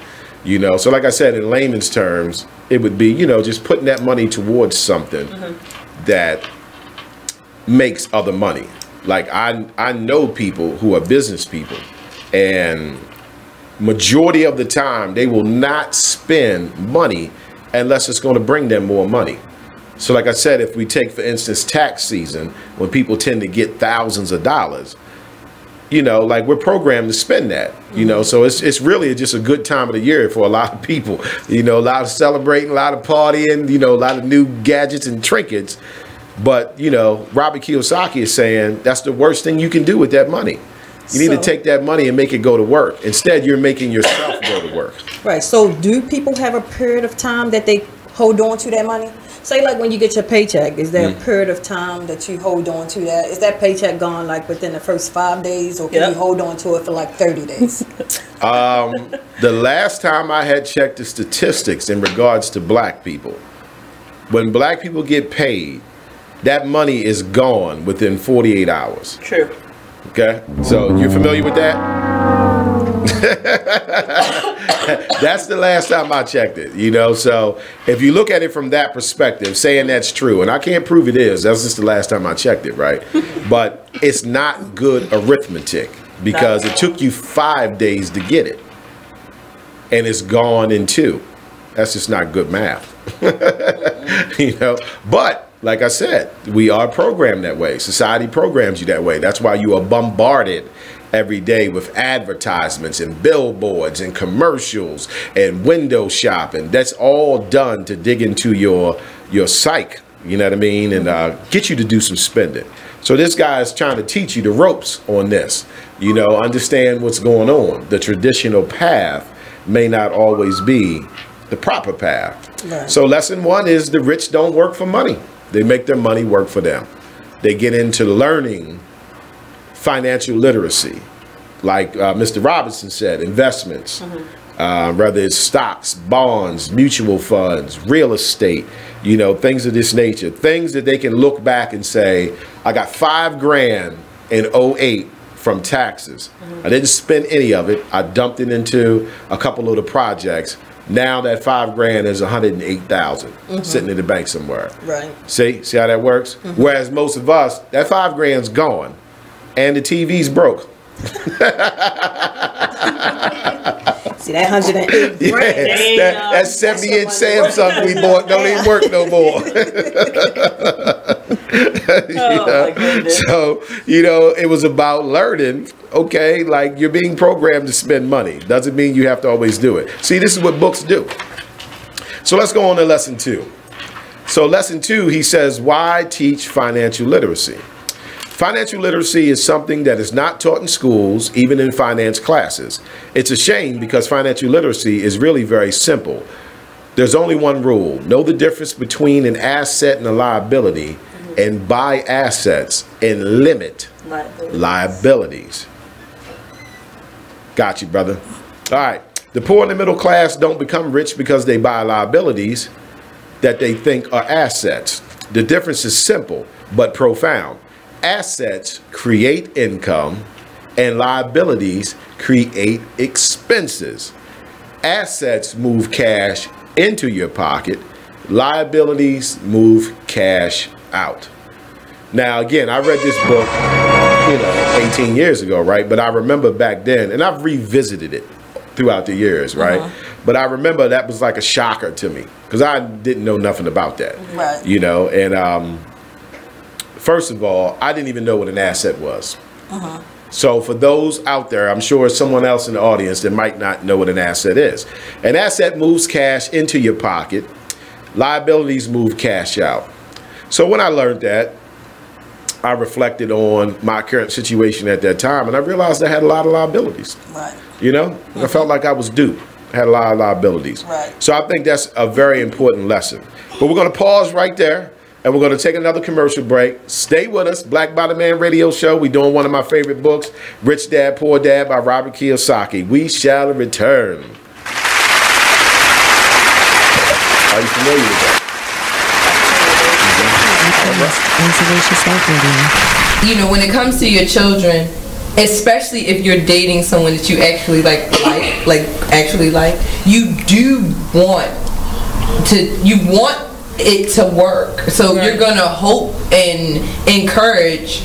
You know, so like I said, in layman's terms, it would be, you know, just putting that money towards something that makes other money. Like, I know people who are business people, and majority of the time they will not spend money unless it's going to bring them more money. So like I said, if we take, for instance, tax season, when people tend to get thousands of dollars, you know, like, we're programmed to spend that, you know, so it's really just a good time of the year for a lot of people, you know, a lot of celebrating, a lot of partying, you know, a lot of new gadgets and trinkets. But, you know, Robert Kiyosaki is saying that's the worst thing you can do with that money. You need to take that money and make it go to work. Instead, you're making yourself go to work. Right. So do people have a period of time that they hold on to that money? Say, like, when you get your paycheck, is there a period of time that you hold on to that? Is that paycheck gone, like, within the first 5 days, or can you hold on to it for like 30 days? The last time I had checked the statistics in regards to black people, when black people get paid, that money is gone within 48 hours. True. Okay, so you're familiar with that? That's the last time I checked it, you know. So if you look at it from that perspective, saying that's true, and I can't prove it is, that's just the last time I checked it, right? But it's not good arithmetic, because it took you 5 days to get it, and it's gone in 2. That's just not good math. You know, but like I said, we are programmed that way. Society programs you that way. That's why you are bombarded every day with advertisements and billboards and commercials and window shopping. That's all done to dig into your psyche, you know what I mean, and get you to do some spending. So this guy is trying to teach you the ropes on this. You know, understand what's going on. The traditional path may not always be the proper path. Right. So lesson 1 is the rich don't work for money. They make their money work for them. They get into learning financial literacy. Like Mr. Robinson said, investments, whether it's stocks, bonds, mutual funds, real estate, you know, things of this nature, things that they can look back and say, I got $5,000 in 2008 from taxes. I didn't spend any of it. I dumped it into a couple of the projects. Now that $5,000 is $108,000 sitting in the bank somewhere. Right. See how that works? Whereas most of us, that $5,000's gone, and the TV's broke. See that 108? Yeah, that 70-inch Samsung we bought don't even work no more. So, you know, it was about learning, okay, like you're being programmed to spend money. Doesn't mean you have to always do it. See, this is what books do. So let's go on to lesson 2. So lesson 2, he says, why teach financial literacy? Financial literacy is something that is not taught in schools, even in finance classes. It's a shame because financial literacy is really very simple. There's only one rule. Know the difference between an asset and a liability, and buy assets and limit liabilities. Got you, brother. All right. The poor and the middle class don't become rich because they buy liabilities that they think are assets. The difference is simple but profound. Assets create income and liabilities create expenses. Assets move cash into your pocket. Liabilities move cash out. Now, again, I read this book, 18 years ago, right? But I remember back then, and I've revisited it throughout the years, right? But I remember that was like a shocker to me because I didn't know nothing about that, right? You know, and first of all, I didn't even know what an asset was. So for those out there, I'm sure someone else in the audience that might not know what an asset is. An asset moves cash into your pocket. Liabilities move cash out. So when I learned that, I reflected on my current situation at that time, and I realized I had a lot of liabilities. Right. You know, I felt like I was due. I had a lot of liabilities. Right. So I think that's a very important lesson. But we're going to pause right there, and we're going to take another commercial break. Stay with us. Black Bottom Man Radio Show. We're doing one of my favorite books, Rich Dad, Poor Dad by Robert Kiyosaki. We shall return. Are you familiar with that? You know, when it comes to your children, especially if you're dating someone that you actually like, you do want it to work. So you're gonna hope and encourage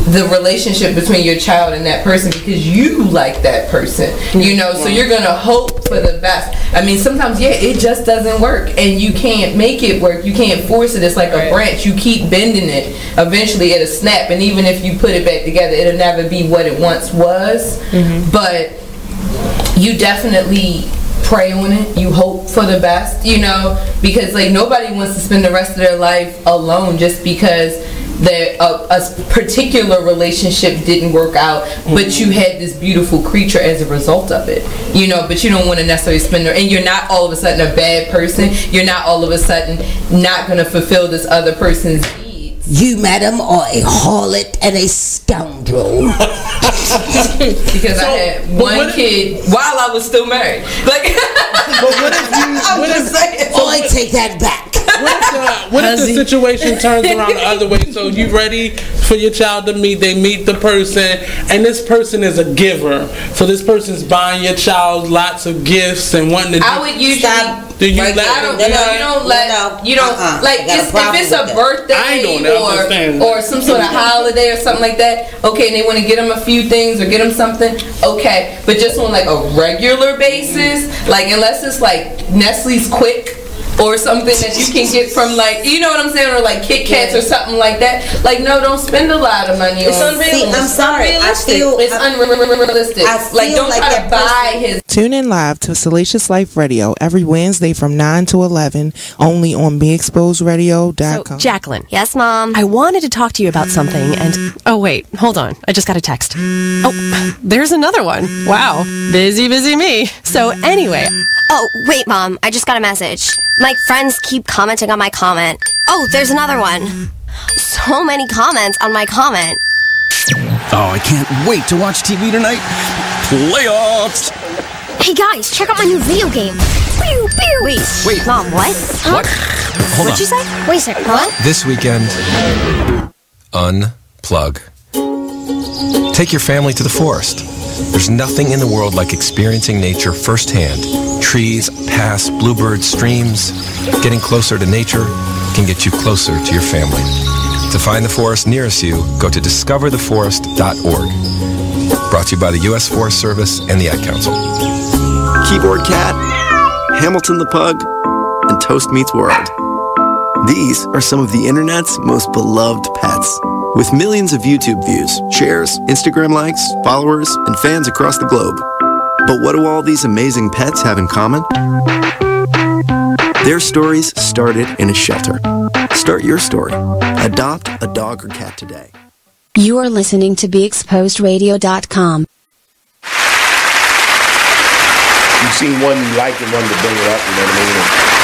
the relationship between your child and that person because you like that person, you know, so you're gonna hope for the best. I mean, sometimes, it just doesn't work and you can't make it work. You can't force it. It's like a branch. You keep bending it. Eventually it'll snap, and even if you put it back together, it'll never be what it once was. But you definitely pray on it. You hope for the best, you know, because like nobody wants to spend the rest of their life alone just because a particular relationship didn't work out, but you had this beautiful creature as a result of it, you know. But you don't want to necessarily spend and you're not all of a sudden a bad person. You're not all of a sudden not going to fulfill this other person's needs. You, madam, are a harlot and a scoundrel. Because I had one kid while I was still married. Like, but what if you? I take that back. What if the situation turns around the other way? So you ready for your child to meet? They meet the person, and this person is a giver. So this person's buying your child lots of gifts and wanting to. I would usually. Do you let? You don't like if it's a birthday or some sort of holiday or something like that. Okay, and they want to get them a few things or get them something. Okay, but just on like a regular basis, like unless it's like Nestle's Quick. or something that you can get from, like, you know what I'm saying, or like Kit Kats or something like that. Like, no, don't spend a lot of money on. I'm sorry. It's unrealistic. Like, don't try to buy his. Tune in live to Salacious Life Radio every Wednesday from 9 to 11, only on BeExposedRadio.com. So, Jacqueline. Yes, Mom? I wanted to talk to you about something, and... Oh, wait. Hold on. I just got a text. Oh, there's another one. Wow. Busy me. So, anyway... Oh, wait, Mom. I just got a message. My friends keep commenting on my comment. Oh, there's another one. So many comments on my comment. Oh, I can't wait to watch TV tonight. Playoffs! Hey, guys, check out my new video game. Pew, pew. Wait. Mom, what? Huh? What? Hold What'd on. you say? Wait a second. What? This weekend, unplug. Take your family to the forest. There's nothing in the world like experiencing nature firsthand. Trees, paths, bluebirds, streams. Getting closer to nature can get you closer to your family. To find the forest nearest you, go to discovertheforest.org. Brought to you by the U.S. Forest Service and the Ad Council. Keyboard Cat, Hamilton the Pug, and Toast Meets World. These are some of the internet's most beloved pets. With millions of YouTube views, shares, Instagram likes, followers, and fans across the globe. But what do all these amazing pets have in common? Their stories started in a shelter. Start your story. Adopt a dog or cat today. You are listening to BeExposedRadio.com. You've seen one you like and one to bring it up, you know what I mean?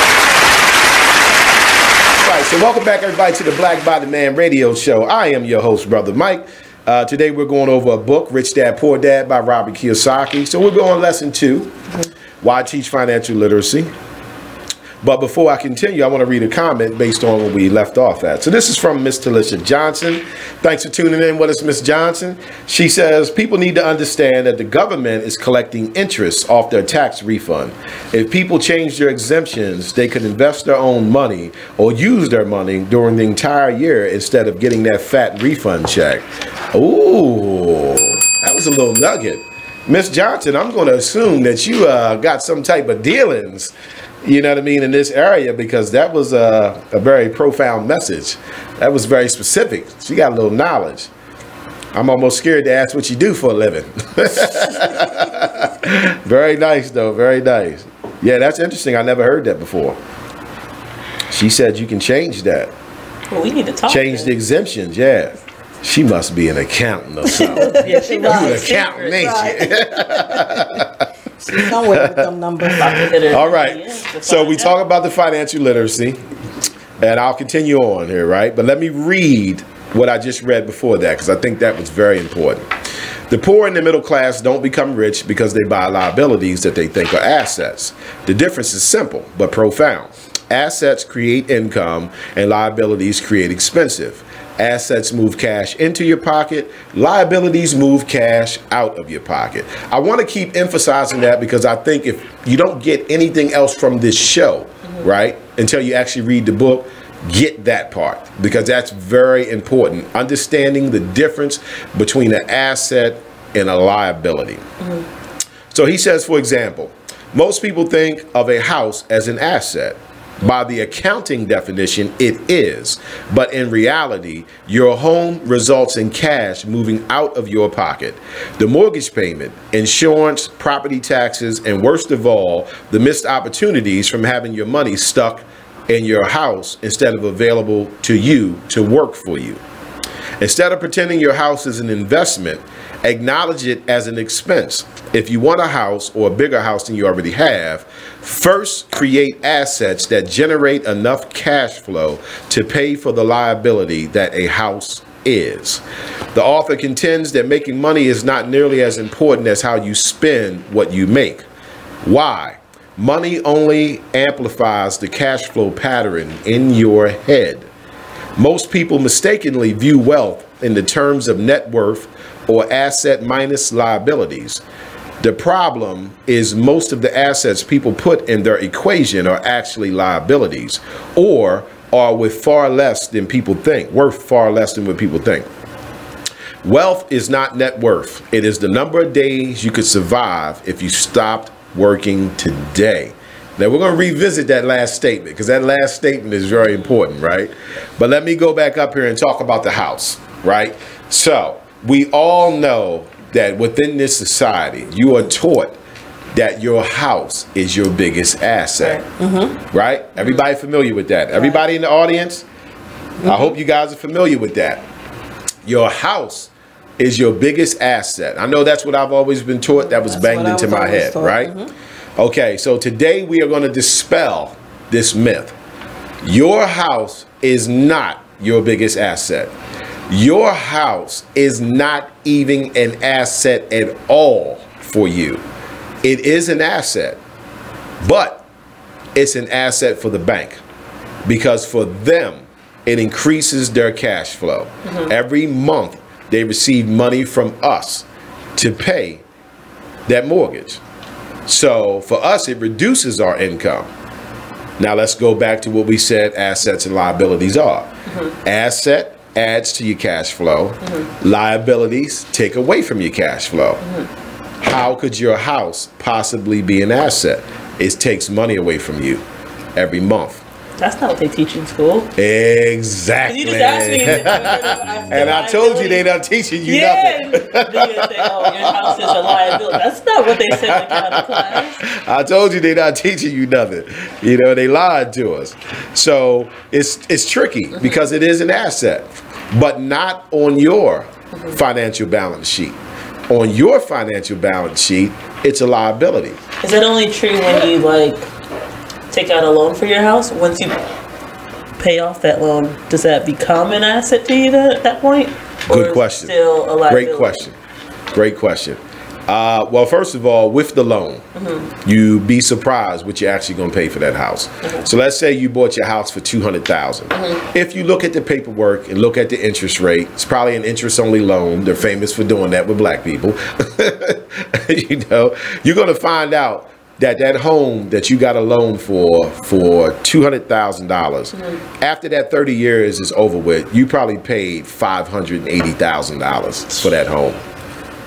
All right, so welcome back, everybody, to the Black Body Man Radio Show. I am your host, Brother Mike. Today we're going over a book, Rich Dad, Poor Dad by Robert Kiyosaki. So we're going lesson 2, Why Teach Financial Literacy. But before I continue, I want to read a comment based on where we left off at. So this is from Miss Talisha Johnson. Thanks for tuning in with us, Miss Johnson. She says, people need to understand that the government is collecting interest off their tax refund. If people change their exemptions, they could invest their own money or use their money during the entire year instead of getting that fat refund check. Ooh, that was a little nugget. Miss Johnson, I'm going to assume that you got some type of dealings, you know what I mean, in this area, because that was a very profound message. That was very specific. She got a little knowledge. I'm almost scared to ask what you do for a living. Very nice, though. Very nice. Yeah, that's interesting. I never heard that before. She said you can change that. Well, we need to talk. Change the exemptions, yeah. She must be an accountant or something. Yeah, she You're an accountant, ain't you? Somewhere with them numbers. All right. So we talk about the financial literacy, and I'll continue on here, right? But let me read what I just read before that, because I think that was very important. The poor and the middle class don't become rich because they buy liabilities that they think are assets. The difference is simple but profound. Assets create income and liabilities create expensive. Assets move cash into your pocket. Liabilities move cash out of your pocket. I want to keep emphasizing that because I think if you don't get anything else from this show, right, until you actually read the book, get that part, because that's very important. Understanding the difference between an asset and a liability. So he says, for example, most people think of a house as an asset. By the accounting definition, it is. But in reality, your home results in cash moving out of your pocket. The mortgage payment, insurance, property taxes, and worst of all, the missed opportunities from having your money stuck in your house instead of available to you to work for you. Instead of pretending your house is an investment, acknowledge it as an expense. If you want a house or a bigger house than you already have, first create assets that generate enough cash flow to pay for the liability that a house is. The author contends that making money is not nearly as important as how you spend what you make. Why? Money only amplifies the cash flow pattern in your head. Most people mistakenly view wealth in the terms of net worth or asset minus liabilities. The problem is most of the assets people put in their equation are actually liabilities, or are worth far less than people think. Wealth is not net worth. It is the number of days you could survive if you stopped working today. Now, we're going to revisit that last statement because that last statement is very important, right? But let me go back up here and talk about the house, right? So, we all know that within this society, you are taught that your house is your biggest asset, right? Everybody familiar with that? Everybody in the audience? I hope you guys are familiar with that. Your house is your biggest asset. I know that's what I've always been taught. That was banged into my head, right? Okay, so today we are going to dispel this myth. Your house is not your biggest asset. Your house is not even an asset at all for you. It is an asset, but it's an asset for the bank because for them, it increases their cash flow. Every month, they receive money from us to pay that mortgage. So for us, it reduces our income. Now let's go back to what we said assets and liabilities are. Asset adds to your cash flow. Liabilities take away from your cash flow. How could your house possibly be an asset? It takes money away from you every month. That's not what they teach in school. Exactly. You just asked me and I told you they're not teaching you nothing. Then you say, oh, your house is a liability. That's not what they said in the class. I told you they're not teaching you nothing. You know, they lied to us. So it's tricky because it is an asset, but not on your financial balance sheet. On your financial balance sheet, it's a liability. Is that only true when you take out a loan for your house? Once you pay off that loan, does that become an asset to you at that point? Good question. Still a liability? Great question. Great question. Well, first of all, with the loan, you'd be surprised what you're actually going to pay for that house. So let's say you bought your house for $200,000. If you look at the paperwork and look at the interest rate, it's probably an interest-only loan. They're famous for doing that with black people. You know, you're going to find out that home that you got a loan for $200,000, after that 30 years is over with, you probably paid $580,000 for that home.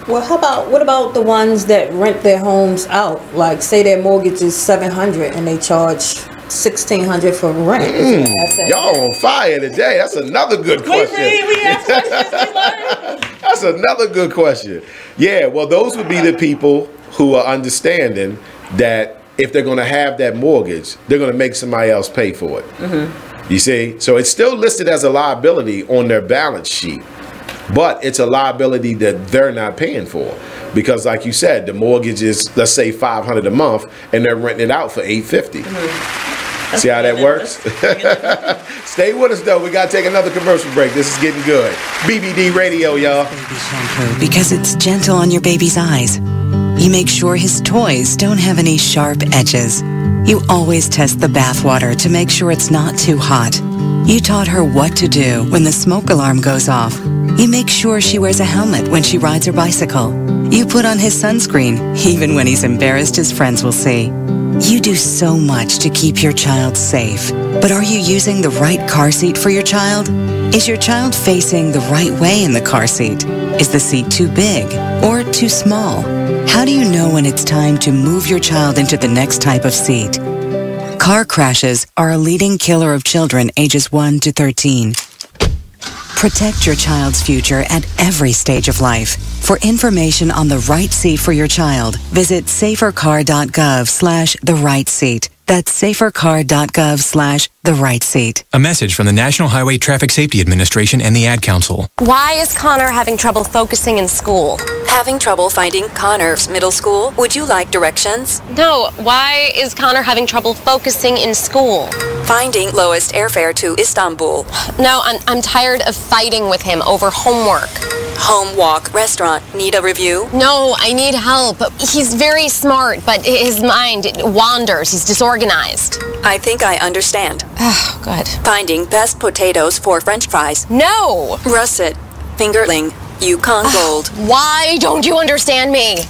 Well, what about the ones that rent their homes out? Like, say their mortgage is $700 and they charge $1,600 for rent. Y'all on fire today. That's another good question. That's another good question. Yeah, well, those would be the people who are understanding that if they're going to have that mortgage, they're going to make somebody else pay for it. You see? So it's still listed as a liability on their balance sheet, but it's a liability that they're not paying for. Because like you said, the mortgage is, let's say, $500 a month, and they're renting it out for $850. See how that works? Stay with us, though. We got to take another commercial break. This is getting good. BBD Radio, y'all. Because it's gentle on your baby's eyes. You make sure his toys don't have any sharp edges. You always test the bathwater to make sure it's not too hot. You taught her what to do when the smoke alarm goes off. You make sure she wears a helmet when she rides her bicycle. You put on his sunscreen, even when he's embarrassed his friends will see. You do so much to keep your child safe. But are you using the right car seat for your child? Is your child facing the right way in the car seat? Is the seat too big or too small? How do you know when it's time to move your child into the next type of seat? Car crashes are a leading killer of children ages 1 to 13. Protect your child's future at every stage of life. For information on the right seat for your child, visit safercar.gov/therightseat. That's safercar.gov/therightseat. A message from the National Highway Traffic Safety Administration and the Ad Council. Why is Connor having trouble focusing in school? Having trouble finding Connor's middle school? Would you like directions? No, why is Connor having trouble focusing in school? Finding lowest airfare to Istanbul. No, I'm tired of fighting with him over homework. Home, walk, restaurant. Need a review? No, I need help. He's very smart, but his mind wanders. He's disorganized. I think I understand. Oh, good. Finding best potatoes for French fries. No! Russet, fingerling, Yukon Gold. Why don't you understand me?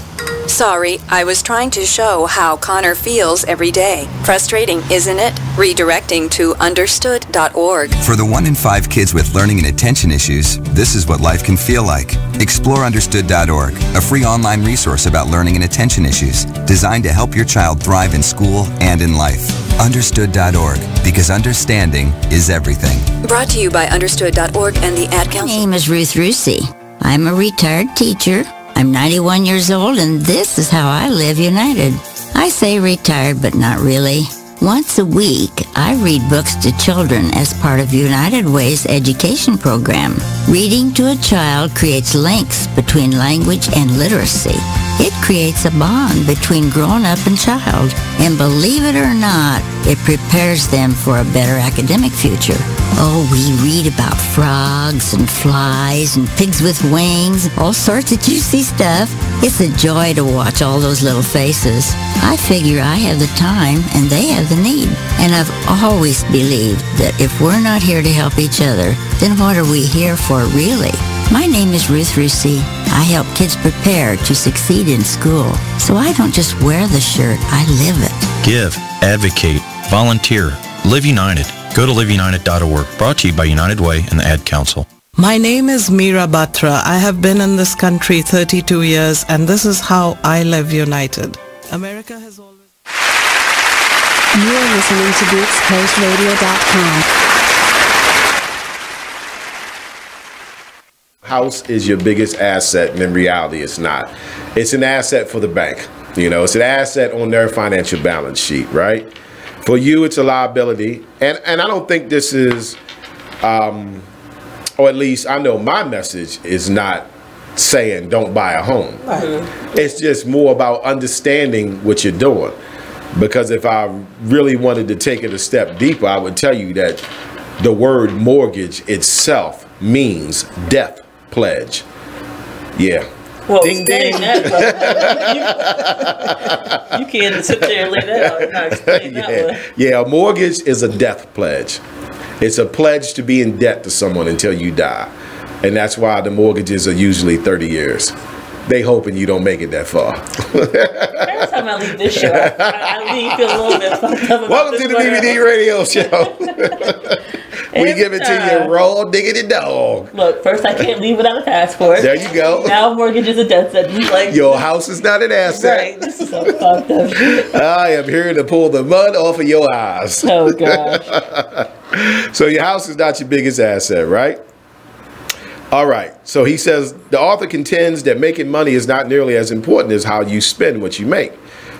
Sorry, I was trying to show how Connor feels every day. Frustrating, isn't it? Redirecting to understood.org. For the 1 in 5 kids with learning and attention issues, this is what life can feel like. Explore understood.org, a free online resource about learning and attention issues, designed to help your child thrive in school and in life. Understood.org, because understanding is everything. Brought to you by understood.org and the Ad Council. My name is Ruth Rusi. I'm a retired teacher. I'm 91 years old, and this is how I live united. I say retired, but not really. Once a week, I read books to children as part of United Way's education program. Reading to a child creates links between language and literacy. It creates a bond between grown-up and child. And believe it or not, it prepares them for a better academic future. Oh, we read about frogs and flies and pigs with wings, all sorts of juicy stuff. It's a joy to watch all those little faces. I figure I have the time and they have the need. And I've always believed that if we're not here to help each other, then what are we here for really? My name is Ruth Rusi. I help kids prepare to succeed in school. So I don't just wear the shirt, I live it. Give, advocate, volunteer, Live United. Go to liveunited.org. Brought to you by United Way and the Ad Council. My name is Meera Batra. I have been in this country 32 years, and this is how I live united. America has always... You are listening to BeExposedRadio.com. House is your biggest asset, and in reality it's not. It's an asset for the bank. You know, it's an asset on their financial balance sheet, right? For you, it's a liability. And I don't think this is, or at least I know my message is not saying don't buy a home. Right. It's just more about understanding what you're doing. Because if I really wanted to take it a step deeper, I would tell you that the word mortgage itself means death pledge. Yeah. Well, ding, ding. That, you can't sit there and lay that out and not explain that one. Yeah, a mortgage is a death pledge. It's a pledge to be in debt to someone until you die. And that's why the mortgages are usually 30 years. They hoping you don't make it that far. Every time I leave this show, I leave feel a little bit fucked up about Welcome to the BBD Radio Show. We give it to you raw diggity dog. Look, first I can't leave without a passport. There you go. Now mortgage is a death sentence. Like, your house is not an asset. Right. This is so fucked up shit. I am here to pull the mud off of your eyes. Oh gosh. So your house is not your biggest asset, right? All right. So he says the author contends that making money is not nearly as important as how you spend what you make.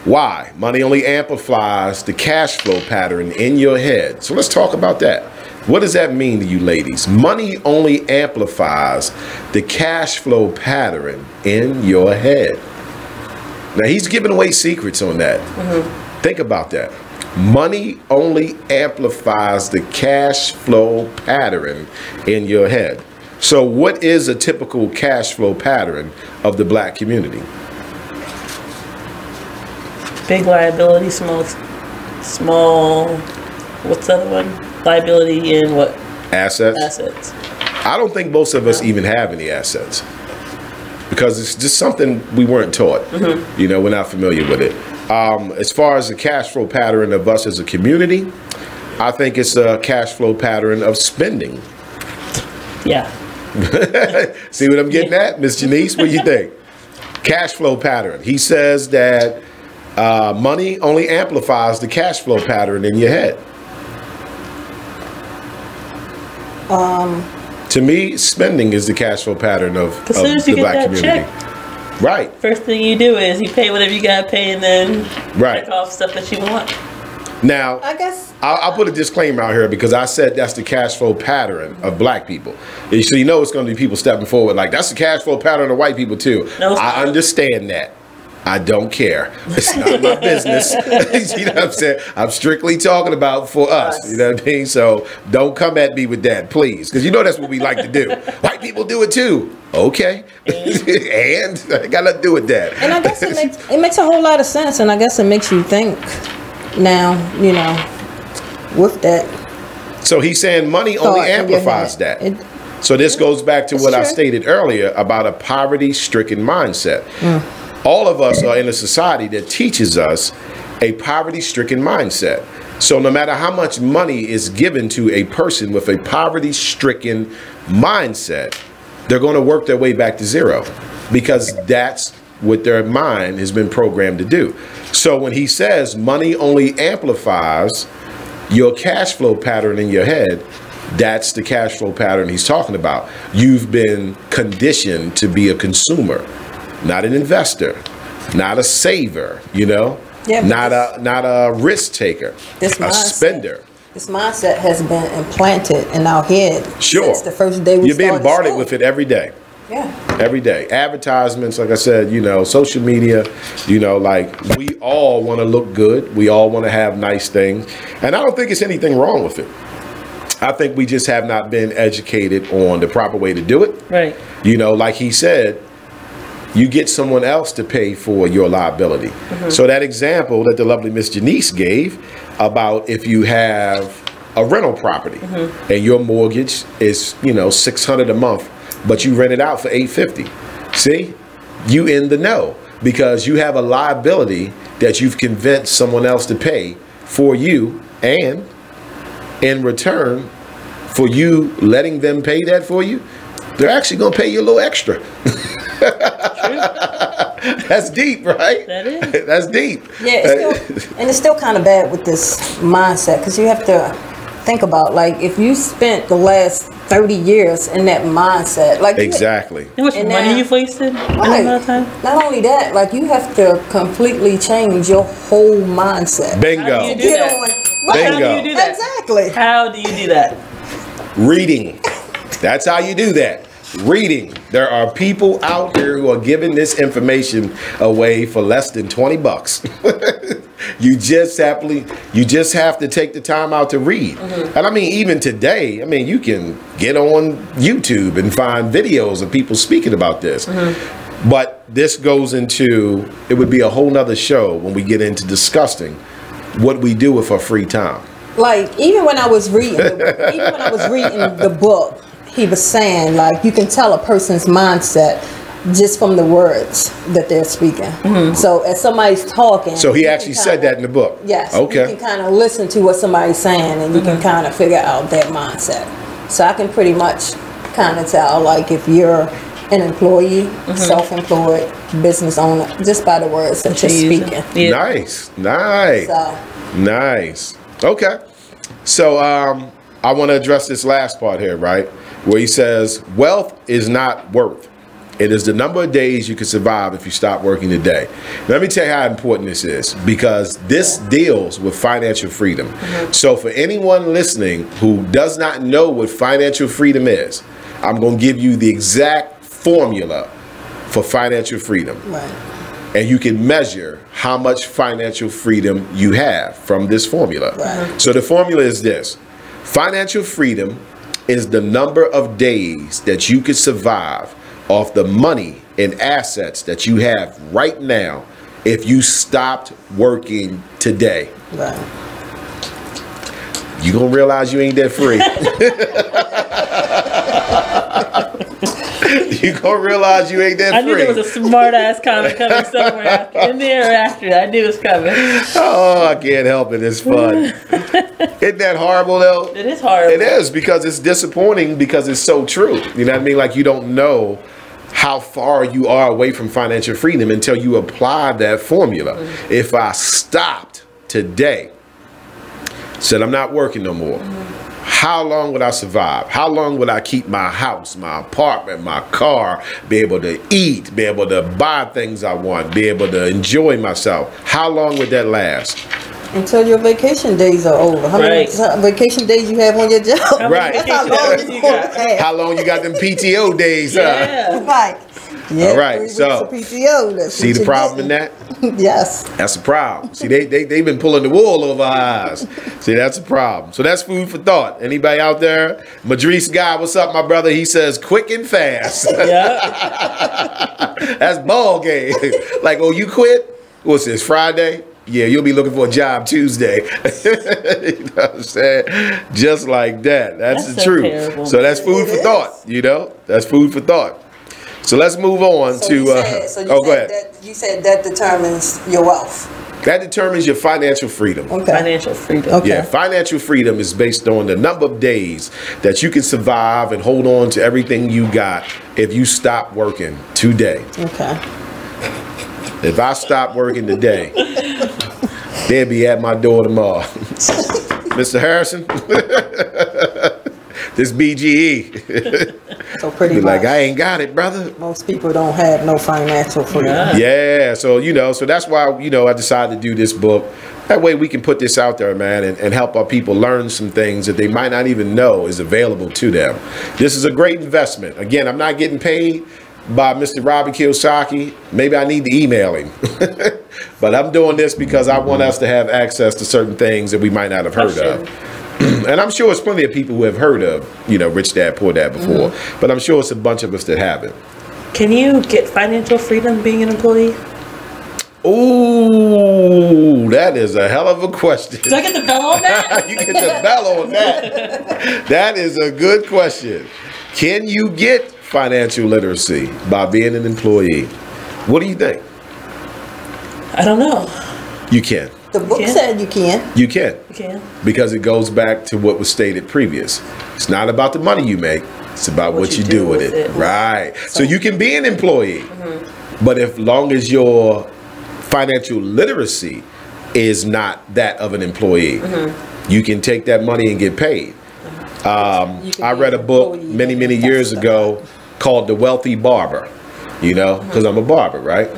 Why? Money only amplifies the cash flow pattern in your head. So let's talk about that. What does that mean to you ladies? Money only amplifies the cash flow pattern in your head. Now he's giving away secrets on that. Mm-hmm. Think about that. Money only amplifies the cash flow pattern in your head. So what is a typical cash flow pattern of the black community? Big liability, small, what's the other one? Liability in what? Assets? Assets. I don't think most of us even have any assets because it's just something we weren't taught. Mm-hmm. You know, we're not familiar with it. As far as the cash flow pattern of us as a community, I think it's a cash flow pattern of spending. Yeah. See what I'm getting at? Miss Janice, what do you think? Cash flow pattern. He says that money only amplifies the cash flow pattern in your head. To me, spending is the cash flow pattern of the black community. Check, right. First thing you do is you pay whatever you got to pay and then check off stuff that you want. Now, I guess I'll put a disclaimer out here because I said that's the cash flow pattern of black people. So you know it's going to be people stepping forward like that's the cash flow pattern of white people too. No, I understand that. I don't care. It's not my business. You know what I'm saying? I'm strictly talking about for us. You know what I mean? So don't come at me with that, please. Because you know that's what we like to do. White people do it too. Okay. And I got nothing to do with that. And I guess it makes a whole lot of sense. And I guess it makes you think now, you know, with that. So he's saying money only amplifies that. So this goes back to what I stated earlier about a poverty-stricken mindset. all of us are in a society that teaches us a poverty-stricken mindset. So no matter how much money is given to a person with a poverty-stricken mindset, they're going to work their way back to zero, because that's what their mind has been programmed to do. So when he says money only amplifies your cash flow pattern in your head, that's the cash flow pattern he's talking about. You've been conditioned to be a consumer, not an investor, not a saver, you know, not a risk taker, a spender. This mindset has been implanted in our head since the first day we started. You're being bombarded with it every day. Yeah. Every day. Advertisements, like I said, you know, social media, you know, like we all want to look good. We all want to have nice things. And I don't think it's anything wrong with it. I think we just have not been educated on the proper way to do it. Right. You know, like he said, you get someone else to pay for your liability. So that example that the lovely Miss Janice gave about if you have a rental property and your mortgage is, you know, $600 a month, but you rent it out for $850. See, you in the know, because you have a liability that you've convinced someone else to pay for you, and in return for you letting them pay that for you, they're actually going to pay you a little extra. That's deep, right? That is. That's deep. Yeah, it's still kind of bad with this mindset, because you have to think about, like, if you spent the last 30 years in that mindset, like exactly, how much money you've wasted. Right. Not only that, like, you have to completely change your whole mindset. Bingo. How do you do that? How do you do that? Exactly. How do you do that? Reading. That's how you do that. Reading. There are people out here who are giving this information away for less than $20. You just have to take the time out to read. And I mean, even today, I mean, you can get on YouTube and find videos of people speaking about this. But this goes into, it would be a whole nother show when we get into discussing what we do with our free time. Like, even when I was reading the book, he was saying, like, you can tell a person's mindset just from the words that they're speaking. So as somebody's talking, so he actually said that in the book. Yes. Okay. You can kind of listen to what somebody's saying, and you can kind of figure out their mindset. So I can pretty much kind of tell, like, if you're an employee, self-employed, business owner, just by the words that you're speaking. Nice. Nice. Okay. So I want to address this last part here, right? Where he says, wealth is not worth. It is the number of days you can survive if you stop working today. Let me tell you how important this is, because this deals with financial freedom. So for anyone listening who does not know what financial freedom is, I'm going to give you the exact formula for financial freedom. Right. And you can measure how much financial freedom you have from this formula. Right. So the formula is this. Financial freedom is the number of days that you could survive off the money and assets that you have right now if you stopped working today. Right. You're going to realize you ain't that free. You're going to realize you ain't that free. I knew there was a smart ass comment coming somewhere in there after. I knew it was coming. Oh, I can't help it. It's fun. Isn't that horrible, though? It is horrible. It is, because it's disappointing, because it's so true. You know what I mean? Like, you don't know how far you are away from financial freedom until you apply that formula. If I stopped today, said I'm not working no more, how long would I survive? How long would I keep my house, my apartment, my car, be able to eat, be able to buy things I want, be able to enjoy myself? How long would that last? Until your vacation days are over. How many vacation days you have on your job? Right. How long you got them PTO days? Right. Yeah, all right. So PTO, see the problem in that? Yes. That's a problem. See, they've been pulling the wool over our eyes. See, that's a problem. So that's food for thought. Anybody out there? Madris guy, what's up, my brother? He says quick and fast. Yeah. That's ball game. Like, oh, you quit? What's this, Friday? Yeah, you'll be looking for a job Tuesday. You know what I'm saying? Just like that. That's the truth. Terrible. So that's food for thought, you know? That's food for thought. So let's move on to. Go ahead. You said that determines your wealth. That determines your financial freedom. Okay. Financial freedom. Okay. Yeah, financial freedom is based on the number of days that you can survive and hold on to everything you got if you stop working today. Okay. If I stop working today, they'll be at my door tomorrow. Mr. Harrison, this BGE. So pretty be much. like, I ain't got it, brother. Most people don't have no financial freedom. Yeah, so so that's why I decided to do this book. That way we can put this out there, man, and help our people learn some things that they might not even know is available to them. This is a great investment. Again, I'm not getting paid by Mr. Robert Kiyosaki. Maybe I need to email him. But I'm doing this because I want us to have access to certain things that we might not have heard of. And I'm sure it's plenty of people who have heard of, Rich Dad, Poor Dad before. But I'm sure it's a bunch of us that haven't. Can you get financial freedom being an employee? Ooh, that is a hell of a question. Do I get the bell on that? You get the bell on that. That is a good question. Can you get financial literacy by being an employee? What do you think? I don't know. You can. The book said you can. You can. You can. Because it goes back to what was stated previous. It's not about the money you make. It's about what you do with it. Right. So you can be an employee. But if long as your financial literacy is not that of an employee, you can take that money and get paid. I read a book many years ago called The Wealthy Barber, because I'm a barber, right?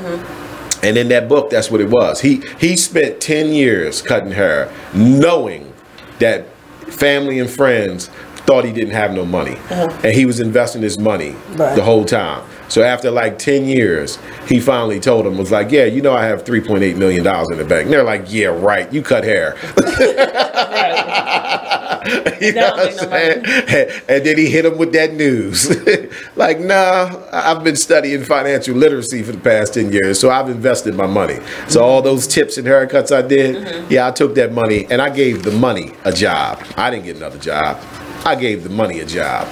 And in that book, that's what it was. He spent 10 years cutting hair, knowing that family and friends thought he didn't have no money. And he was investing his money the whole time. So after like 10 years, he finally told him, was like, yeah, I have $3.8 million in the bank. And they're like, yeah, right, you cut hair. You know what I'm saying? And then he hit him with that news. Like, nah, I've been studying financial literacy for the past 10 years, so I've invested my money. So all those tips and haircuts I did, I took that money and I gave the money a job. I didn't get another job. I gave the money a job.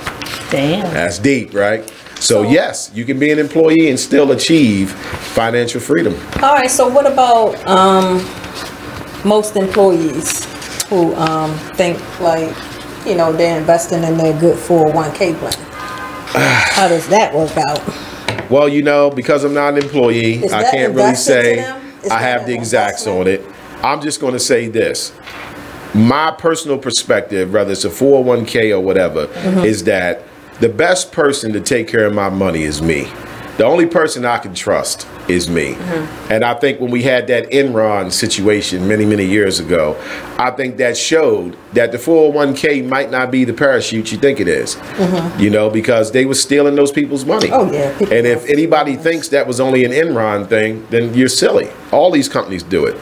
Damn. That's deep, right? So yes, you can be an employee and still achieve financial freedom. All right, so what about most employees who think like, they're investing in their good 401k plan? How does that work out? Well, because I'm not an employee, I can't really say I have the exacts on it. I'm just going to say this. My personal perspective, whether it's a 401k or whatever, is that the best person to take care of my money is me. The only person I can trust is me. And I think when we had that Enron situation many years ago, I think that showed that the 401k might not be the parachute you think it is. Because they were stealing those people's money. Oh, yeah. And if anybody thinks that was only an Enron thing, then you're silly. All these companies do it.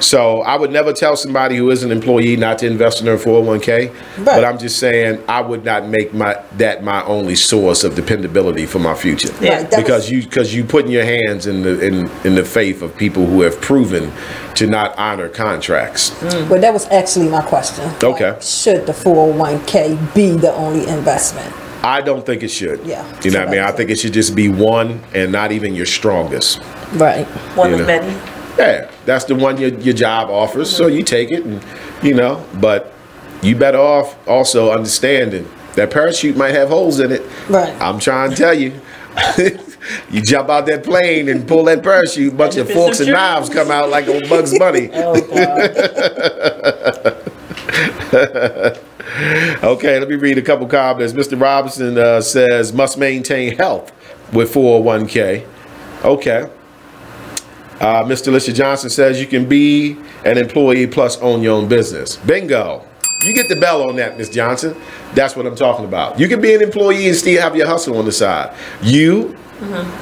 So I would never tell somebody who is an employee not to invest in their 401k. But I'm just saying I would not make that my only source of dependability for my future. Because you putting your hands in the faith of people who have proven to not honor contracts. Well, that was actually my question. Okay. Like, should the 401k be the only investment? I don't think it should. Yeah. You know what I mean? I think it should just be one and not even your strongest. Right. One of many. Yeah, that's the one your job offers, so you take it, and but you better off also understanding that parachute might have holes in it. Right. I'm trying to tell you. You jump out that plane and pull that parachute, a bunch of forks and knives come out like on Bugs Bunny. Oh, God. Okay, let me read a couple comments. Mr. Robinson says, must maintain health with 401k. Okay. Mr. Alicia Johnson says you can be an employee plus own your own business. Bingo. You get the bell on that, Ms. Johnson. That's what I'm talking about. You can be an employee and still have your hustle on the side. You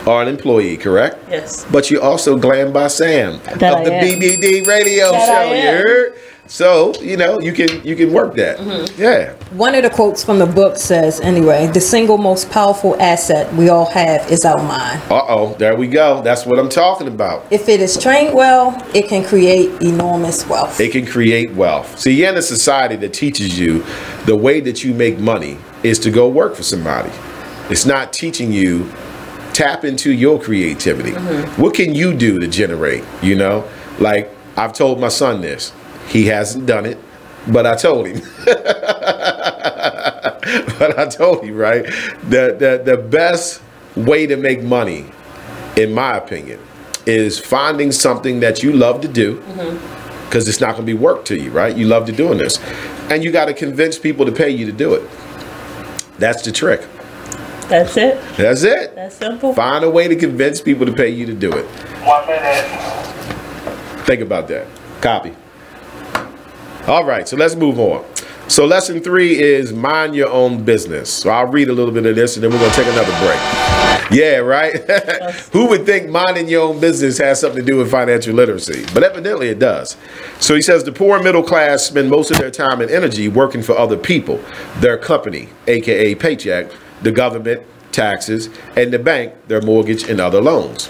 are an employee, correct? Yes. But you're also Glam by Sam of the BBD radio show. You heard? So, you can work that. Yeah. One of the quotes from the book says, anyway, the single most powerful asset we all have is our mind. Uh-oh, there we go. That's what I'm talking about. If it is trained well, it can create enormous wealth. It can create wealth. See, you're in a society that teaches you the way that you make money is to go work for somebody. It's not teaching you Tap into your creativity. What can you do to generate? You know, like I've told my son this. He hasn't done it, but I told him. But I told him, right? The best way to make money, in my opinion, is finding something that you love to do, because it's not going to be work to you, right? You love to doing this, and you got to convince people to pay you to do it. That's the trick. That's it. That's it. That's simple. Find a way to convince people to pay you to do it. 1 minute. Think about that. Copy. All right, so let's move on. So lesson 3 is mind your own business. So I'll read a little bit of this and then we're going to take another break. Yeah, right? Who would think minding your own business has something to do with financial literacy? But evidently it does. So he says the poor and middle class spend most of their time and energy working for other people, their company, aka paycheck, the government, taxes, and the bank, their mortgage and other loans.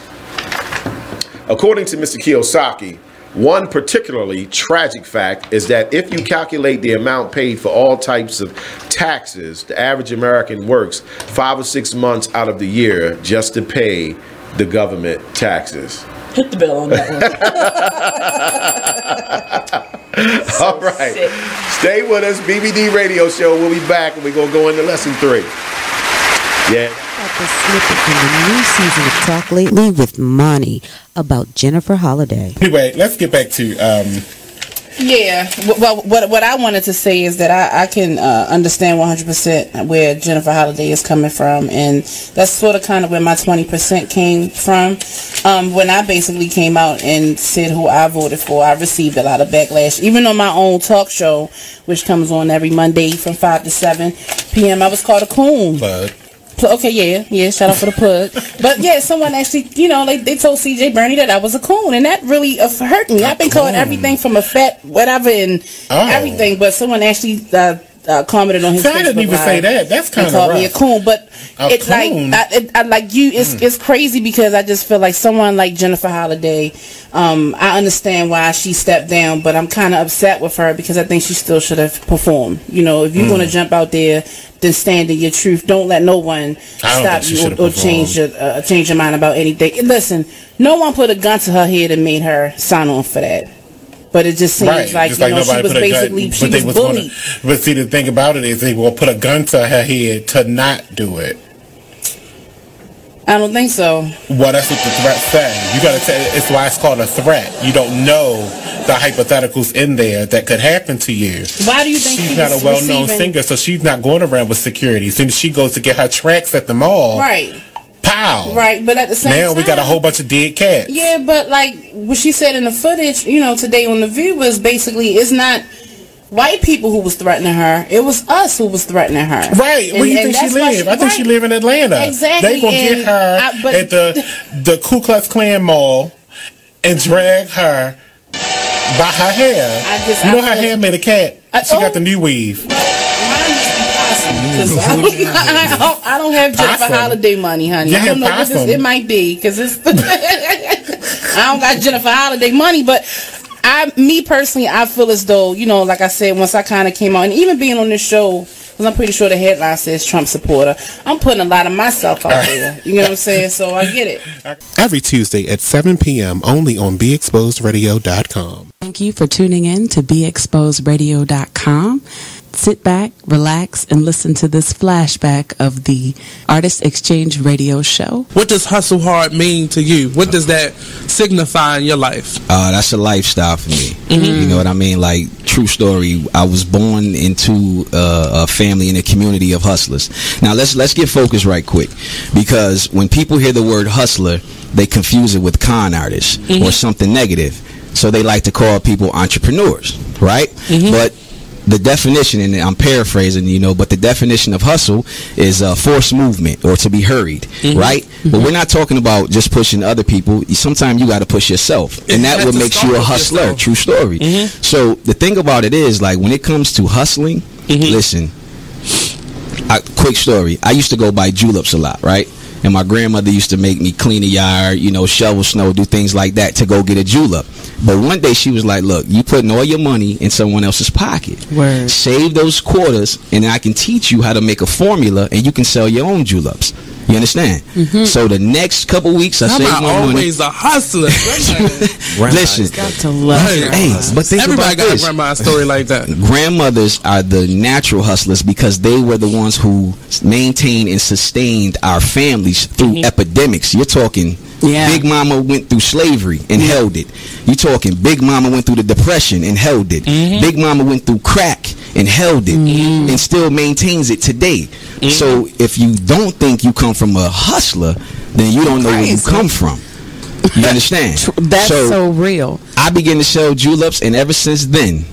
According to Mr. Kiyosaki, one particularly tragic fact is that if you calculate the amount paid for all types of taxes, the average American works 5 or 6 months out of the year just to pay the government taxes. Hit the bell on that one. All right. Sick. Stay with us. BBD Radio Show. We'll be back and we're going to go into lesson 3. Yeah. The snippet from the new season of Talk Lately with Monty about Jennifer Holliday. Anyway, let's get back to yeah. Well, what I wanted to say is that I can understand 100% where Jennifer Holliday is coming from, and that's sort of kind of where my 20% came from. When I basically came out and said who I voted for, I received a lot of backlash. Even on my own talk show, which comes on every Monday from 5 to 7 p.m., I was called a coon. Okay, yeah, shout out for the plug. But yeah, someone actually, you know, they told CJ Bernie that I was a coon, and that really hurt me. I've been called everything from a fat whatever and everything, but someone actually commented on his Facebook. I didn't even say that. That's kind of called me a coon, but it's like I like you. It's crazy because I just feel like someone like Jennifer Holliday. I understand why she stepped down, but I'm kind of upset with her because I think she still should have performed. You know, if you're going to jump out there, then stand in your truth. Don't let no one stop you or change your mind about anything. And listen, no one put a gun to her head and made her sign on for that. But it just seems like, you know, she was basically, she was bullied. But see, the thing about it is they will put a gun to her head to not do it. I don't think so. Well, that's what the threat says. You gotta say, it's why it's called a threat. You don't know the hypotheticals in there that could happen to you. Why do you think she's not a well-known singer, so she's not going around with security. Since she goes to get her tracks at the mall, right? Pow! Right, but at the same time, now we got a whole bunch of dead cats. Yeah, but like what she said in the footage, you know, today on The View was basically it's not white people who was threatening her. It was us who was threatening her. Right. Where do you think she live? I think she live in Atlanta. Exactly. They gonna get her at the Ku Klux Klan mall and drag her by her hair. You know her hair made a cat. She got the new weave. I don't have Jennifer Holliday money, honey. I don't know what it might be because it's. I don't got Jennifer Holliday money, but. Me personally, I feel as though, you know, like I said, once I kind of came out, and even being on this show, because I'm pretty sure the headline says Trump supporter, I'm putting a lot of myself out there. You know what I'm saying? So I get it. Every Tuesday at 7 p.m. only on BeExposedRadio.com. Thank you for tuning in to BeExposedRadio.com. Sit back, relax, and listen to this flashback of the Artist Exchange Radio Show. What does hustle hard mean to you? What does that signify in your life? That's a lifestyle for me. You know what I mean? Like, true story, I was born into a family and a community of hustlers. Now, let's get focused right quick, because when people hear the word hustler, they confuse it with con artist or something negative. So they like to call people entrepreneurs, right? But the definition, and I'm paraphrasing, you know, but the definition of hustle is forced movement or to be hurried, right? But we're not talking about just pushing other people. Sometimes you got to push yourself, and that what makes you a hustler. True story. So the thing about it is, like, when it comes to hustling, listen, quick story. I used to go buy juleps a lot, right? And my grandmother used to make me clean the yard, you know, shovel snow, do things like that to go get a julep. But one day she was like, look, you putting all your money in someone else's pocket. Save those quarters, and I can teach you how to make a formula, and you can sell your own juleps. You understand? So the next couple weeks, I save my money. Always a hustler. Listen, got to love but think everybody about got this. a grandma story like that. Grandmothers are the natural hustlers because they were the ones who maintained and sustained our families through epidemics. You're talking Big Mama went through slavery and held it. You're talking Big Mama went through the Depression and held it. Big Mama went through crack and held it and still maintains it today. So if you don't think you come from a hustler, then you don't know where you come from. You understand? That's so real. I began to sell juleps, and ever since then,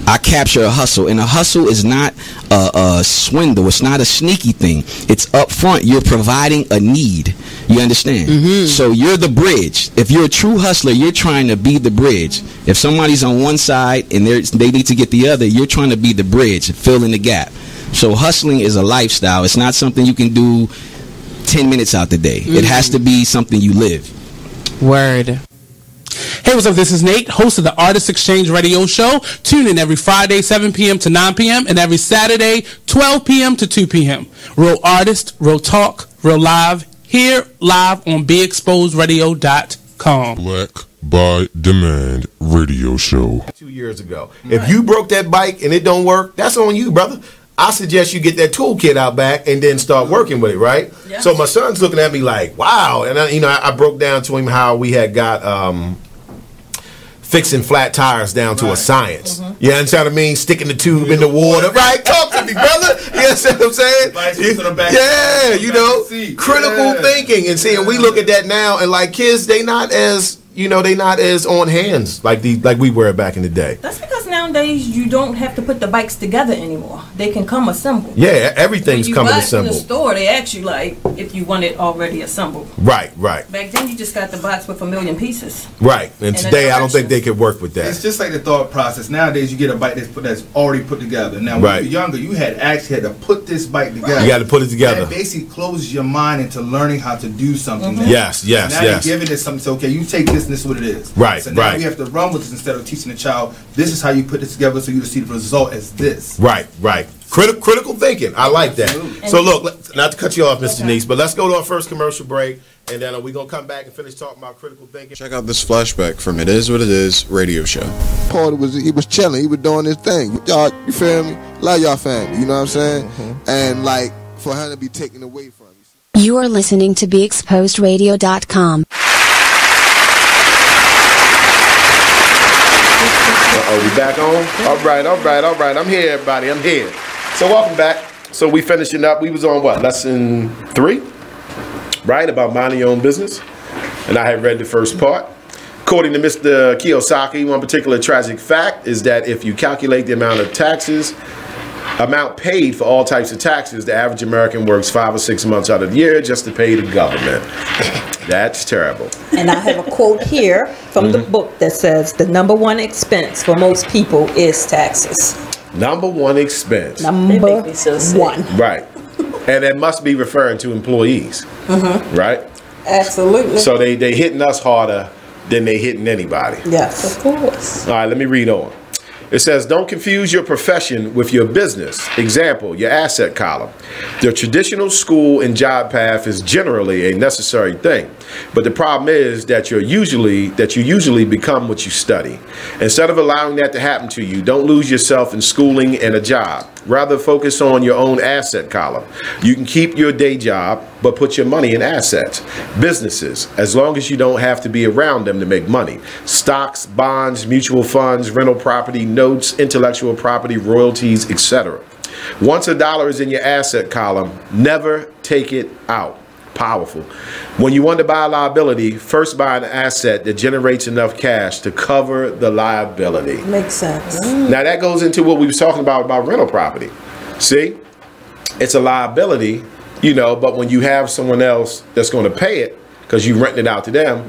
I capture a hustle. And a hustle is not a swindle. It's not a sneaky thing. It's up front. You're providing a need. You understand? So you're the bridge. If you're a true hustler, you're trying to be the bridge. If somebody's on one side and they need to get the other, you're trying to be the bridge, fill in the gap. So hustling is a lifestyle. It's not something you can do 10 minutes out the day. It has to be something you live. Word. Hey, what's up? This is Nate, host of the Artist Exchange Radio Show. Tune in every Friday, 7 p.m. to 9 p.m. and every Saturday, 12 p.m. to 2 p.m. Real artist, real talk, real live. Here, live on BeExposedRadio.com. Black by Demand Radio Show. 2 years ago. If you broke that bike and it don't work, that's on you, brother. I suggest you get that toolkit out back and then start working with it, right? Yeah. So my son's looking at me like, wow. And I broke down to him how we had got fixing flat tires down to a science. You understand what I mean? Sticking the tube in the water. Right? Talk to me, brother. You understand what I'm saying? Yeah, you know, critical thinking. And see, and we look at that now and like kids, they not as on hands like we were back in the day. That's because nowadays you don't have to put the bikes together anymore. They can come assembled. Yeah, everything's coming assembled. In the store, they ask you like if you want it already assembled. Right. Back then, you just got the box with 1,000,000 pieces. Right, and today I don't think they could work with that. It's just like the thought process. Nowadays, you get a bike that's already put together. Now, when you were younger, you had to put this bike together. You got to put it together. That basically closes your mind into learning how to do something. Now. Yes. Now you're giving it something. So, okay, you take this. And this is what it is. Right, so now we have to run with this instead of teaching the child, this is how you put this together so you see the result as this. Right. Critical thinking. I like that. So look, not to cut you off, Mr. Denise, but let's go to our first commercial break, and then we're going to come back and finish talking about critical thinking. Check out this flashback from It Is What It Is radio show. Paul he was chilling. He was doing his thing. Y'all, you feel me? Love y'all family. You know what I'm saying? And like, for him to be taken away from you. You are listening to BeExposedRadio.com. Are we back on? All right. I'm here, everybody. I'm here. So welcome back. So we finishing up. We was on what? Lesson 3? Right? About minding your own business. And I had read the first part. According to Mr. Kiyosaki, one particular tragic fact is that if you calculate the amount paid for all types of taxes, the average American works 5 or 6 months out of the year just to pay the government. That's terrible. And I have a quote here from the book that says the number one expense for most people is taxes. Number one expense. Number one. Right. And that must be referring to employees. Right? Absolutely. So they hitting us harder than they hitting anybody. Yes, of course. All right, let me read on. It says, don't confuse your profession with your business. Example, your asset column. The traditional school and job path is generally a necessary thing. But the problem is that you usually become what you study. Instead of allowing that to happen to you, don't lose yourself in schooling and a job. Rather focus on your own asset column. You can keep your day job, but put your money in assets. Businesses, as long as you don't have to be around them to make money. Stocks, bonds, mutual funds, rental property, notes, intellectual property, royalties, etc. Once $1 is in your asset column, never take it out. Powerful. When you want to buy a liability, first buy an asset that generates enough cash to cover the liability. Makes sense. Now that goes into what we was talking about rental property. See, it's a liability, but when you have someone else that's going to pay it because you rent it out to them,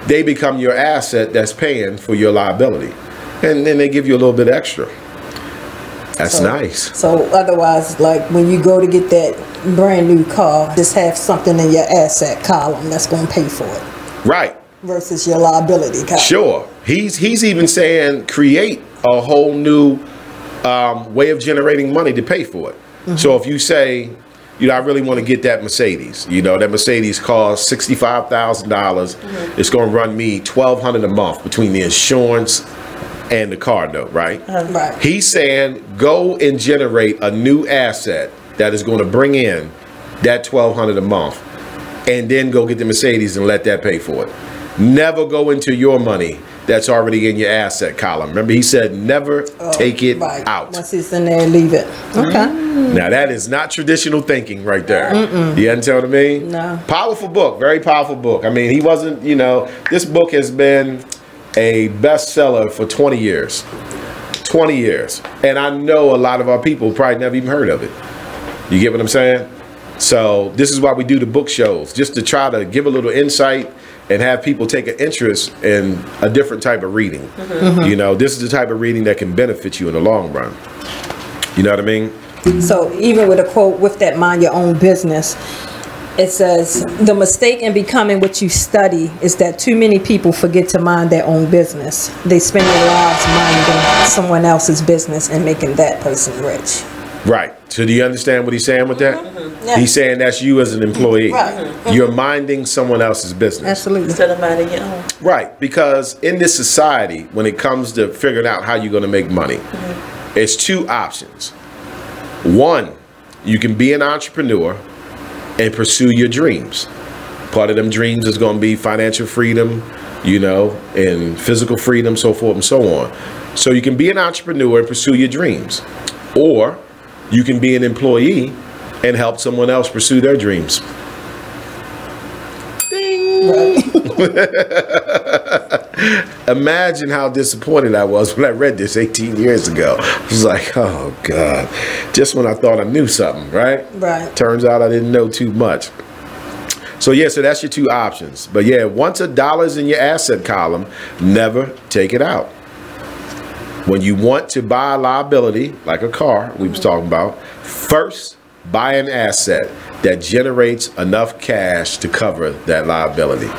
they become your asset that's paying for your liability. And then they give you a little bit extra. That's nice. So otherwise, like when you go to get that brand new car, just have something in your asset column that's going to pay for it. Right. Versus your liability column. Sure. He's even saying create a whole new way of generating money to pay for it. So if you say, you know, I really want to get that Mercedes. You know, that Mercedes costs $65,000. It's going to run me $1,200 a month between the insurance and the car note, right? Right. He's saying go and generate a new asset that is going to bring in that $1,200 a month, and then go get the Mercedes and let that pay for it. Never go into your money that's already in your asset column. Remember, he said never take it out. Once it's in there, leave it. Okay. Now, that is not traditional thinking right there. You understand what I mean? No. Powerful book. Very powerful book. I mean, he wasn't, you know, this book has been a bestseller for 20 years. 20 years. And I know a lot of our people probably never even heard of it. You get what I'm saying? So this is why we do the book shows, just to try to give a little insight and have people take an interest in a different type of reading. You know, this is the type of reading that can benefit you in the long run. You know what I mean? So even with a quote, with that mind your own business, it says, the mistake in becoming what you study is that too many people forget to mind their own business. They spend their lives minding someone else's business and making that person rich. Right. So do you understand what he's saying with that? Yeah. He's saying that's you as an employee. Right. You're minding someone else's business. Absolutely. Instead of minding your own. Right. Because in this society, when it comes to figuring out how you're going to make money, it's two options. One, you can be an entrepreneur and pursue your dreams. Part of them dreams is going to be financial freedom, you know, and physical freedom, so forth and so on. So you can be an entrepreneur and pursue your dreams. Or you can be an employee and help someone else pursue their dreams. Ding. Imagine how disappointed I was when I read this 18 years ago. I was like, oh God, just when I thought I knew something, right? Right. Turns out I didn't know too much. So yeah, so that's your two options. But yeah, once $1's in your asset column, never take it out. When you want to buy a liability, like a car we was talking about, first buy an asset that generates enough cash to cover that liability.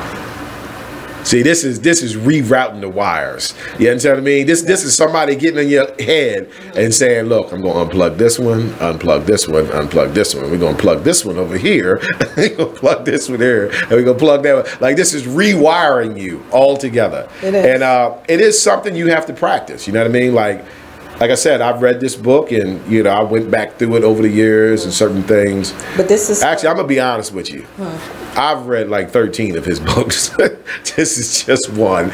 See, this is rerouting the wires. You understand what I mean? This is somebody getting in your head and saying, look, I'm going to unplug this one, unplug this one, unplug this one. We're going to plug this one over here. We're going to plug this one here. And we're going to plug that one. Like, this is rewiring you all together. It is. And it is something you have to practice. You know what I mean? Like I said, I've read this book and, you know, I went back through it over the years and certain things. But this is... Actually, I'm going to be honest with you. I've read like 13 of his books. This is just one,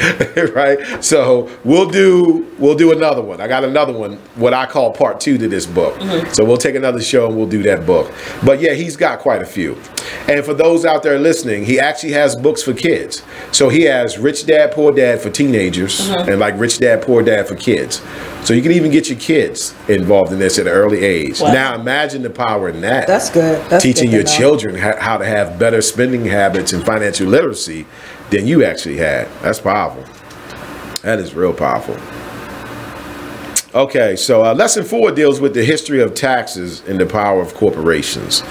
right? So we'll do another one. I got another one, what I call part 2 to this book. So we'll take another show and we'll do that book. But yeah, he's got quite a few. And for those out there listening, he actually has books for kids. So he has Rich Dad, Poor Dad for teenagers and like Rich Dad, Poor Dad for kids. So you can even get your kids involved in this at an early age. Wow. Now imagine the power in that. That's good. That's teaching good your children how to have better spending habits and financial literacy than you actually had. That's powerful. That is real powerful. Okay, so lesson 4 deals with the history of taxes and the power of corporations.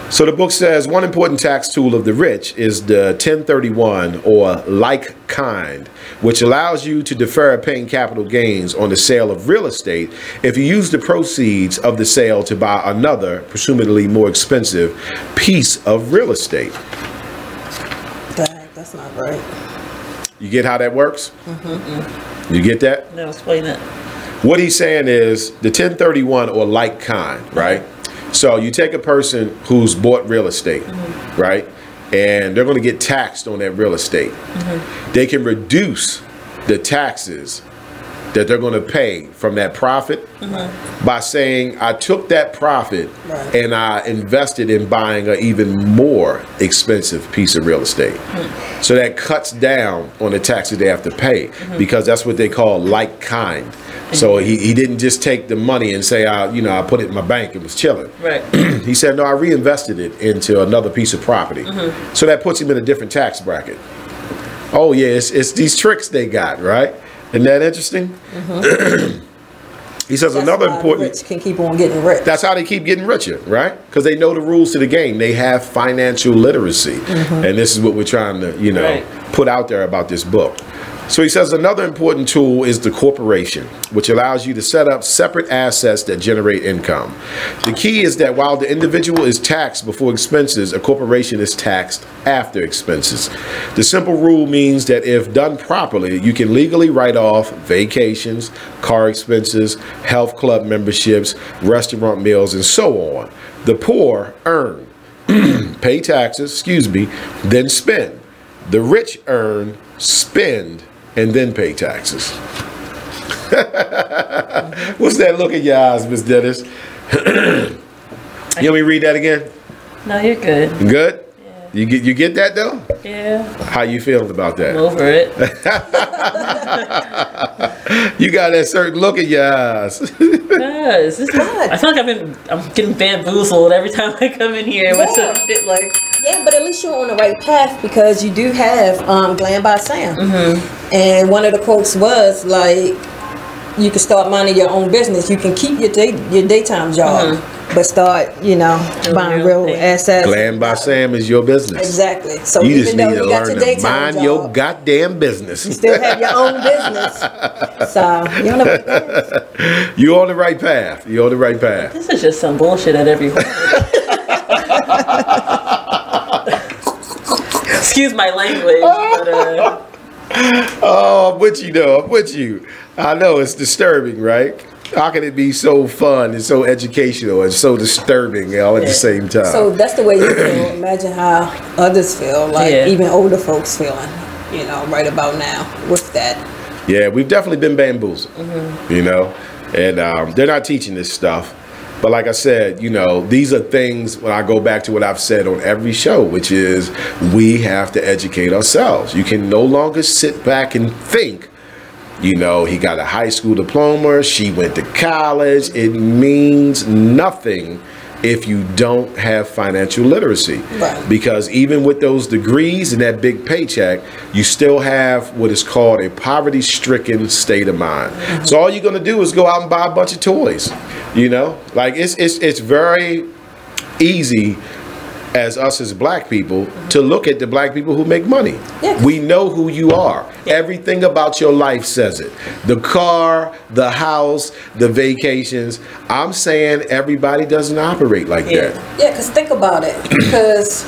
So the book says one important tax tool of the rich is the 1031 or like kind, which allows you to defer paying capital gains on the sale of real estate if you use the proceeds of the sale to buy another, presumably more expensive, piece of real estate. Dang, that's not right. You get how that works? You get that? No, explain it. What he's saying is the 1031 or like kind, right? So you take a person who's bought real estate, right? And they're going to get taxed on that real estate. They can reduce the taxes that they're going to pay from that profit by saying, I took that profit and I invested in buying an even more expensive piece of real estate. So that cuts down on the taxes they have to pay because that's what they call like kind. So he didn't just take the money and say, I put it in my bank and was chilling. Right. He said, no, I reinvested it into another piece of property. So that puts him in a different tax bracket. Oh yeah, it's these tricks they got, right? Isn't that interesting? He says another important... Rich can keep on getting rich. That's how they keep getting richer, right? Because they know the rules to the game. They have financial literacy. And this is what we're trying to, put out there about this book. So he says another important tool is the corporation, which allows you to set up separate assets that generate income. The key is that while the individual is taxed before expenses, a corporation is taxed after expenses. The simple rule means that if done properly, you can legally write off vacations, car expenses, health club memberships, restaurant meals, and so on. The poor earn, pay taxes, then spend. The rich earn, spend, and then pay taxes. What's that look in your eyes, Miss Dennis? You want me to read that again? No, you're good. Good? Yeah. You get that though? Yeah. How you feeling about that? I'm over it. You got that certain look in your eyes. Yes, I feel like I'm getting bamboozled every time I come in here with some shit like. Yeah, but at least you're on the right path because you do have Glam by Sam. And one of the quotes was like, you can start minding your own business. You can keep your daytime job, but start, buying real assets. Glam by Sam is your business. Exactly. So you even just though need to you got learn your to daytime mind job, your goddamn business. you still have your own business. So you're on the right path. You're on the right path. You're on the right path. This is just some bullshit at every point. Excuse my language, but oh, I'm with you though. I'm with you. I know it's disturbing, right? How can it be so fun and so educational and so disturbing all at the same time? So that's the way you feel. Imagine how others feel, like even older folks feeling, right about now with that. Yeah, we've definitely been bamboozled, and they're not teaching this stuff. But like I said, these are things when I go back to what I've said on every show, which is we have to educate ourselves. You can no longer sit back and think, he got a high school diploma, she went to college. It means nothing if you don't have financial literacy. Right. Because even with those degrees and that big paycheck, you still have what is called a poverty-stricken state of mind. So all you're going to do is go out and buy a bunch of toys. Like it's very easy as us as black people to look at the black people who make money. Yeah. We know who you are. Everything about your life says it. The car, the house, the vacations. I'm saying everybody doesn't operate like that. Yeah, because think about it. Because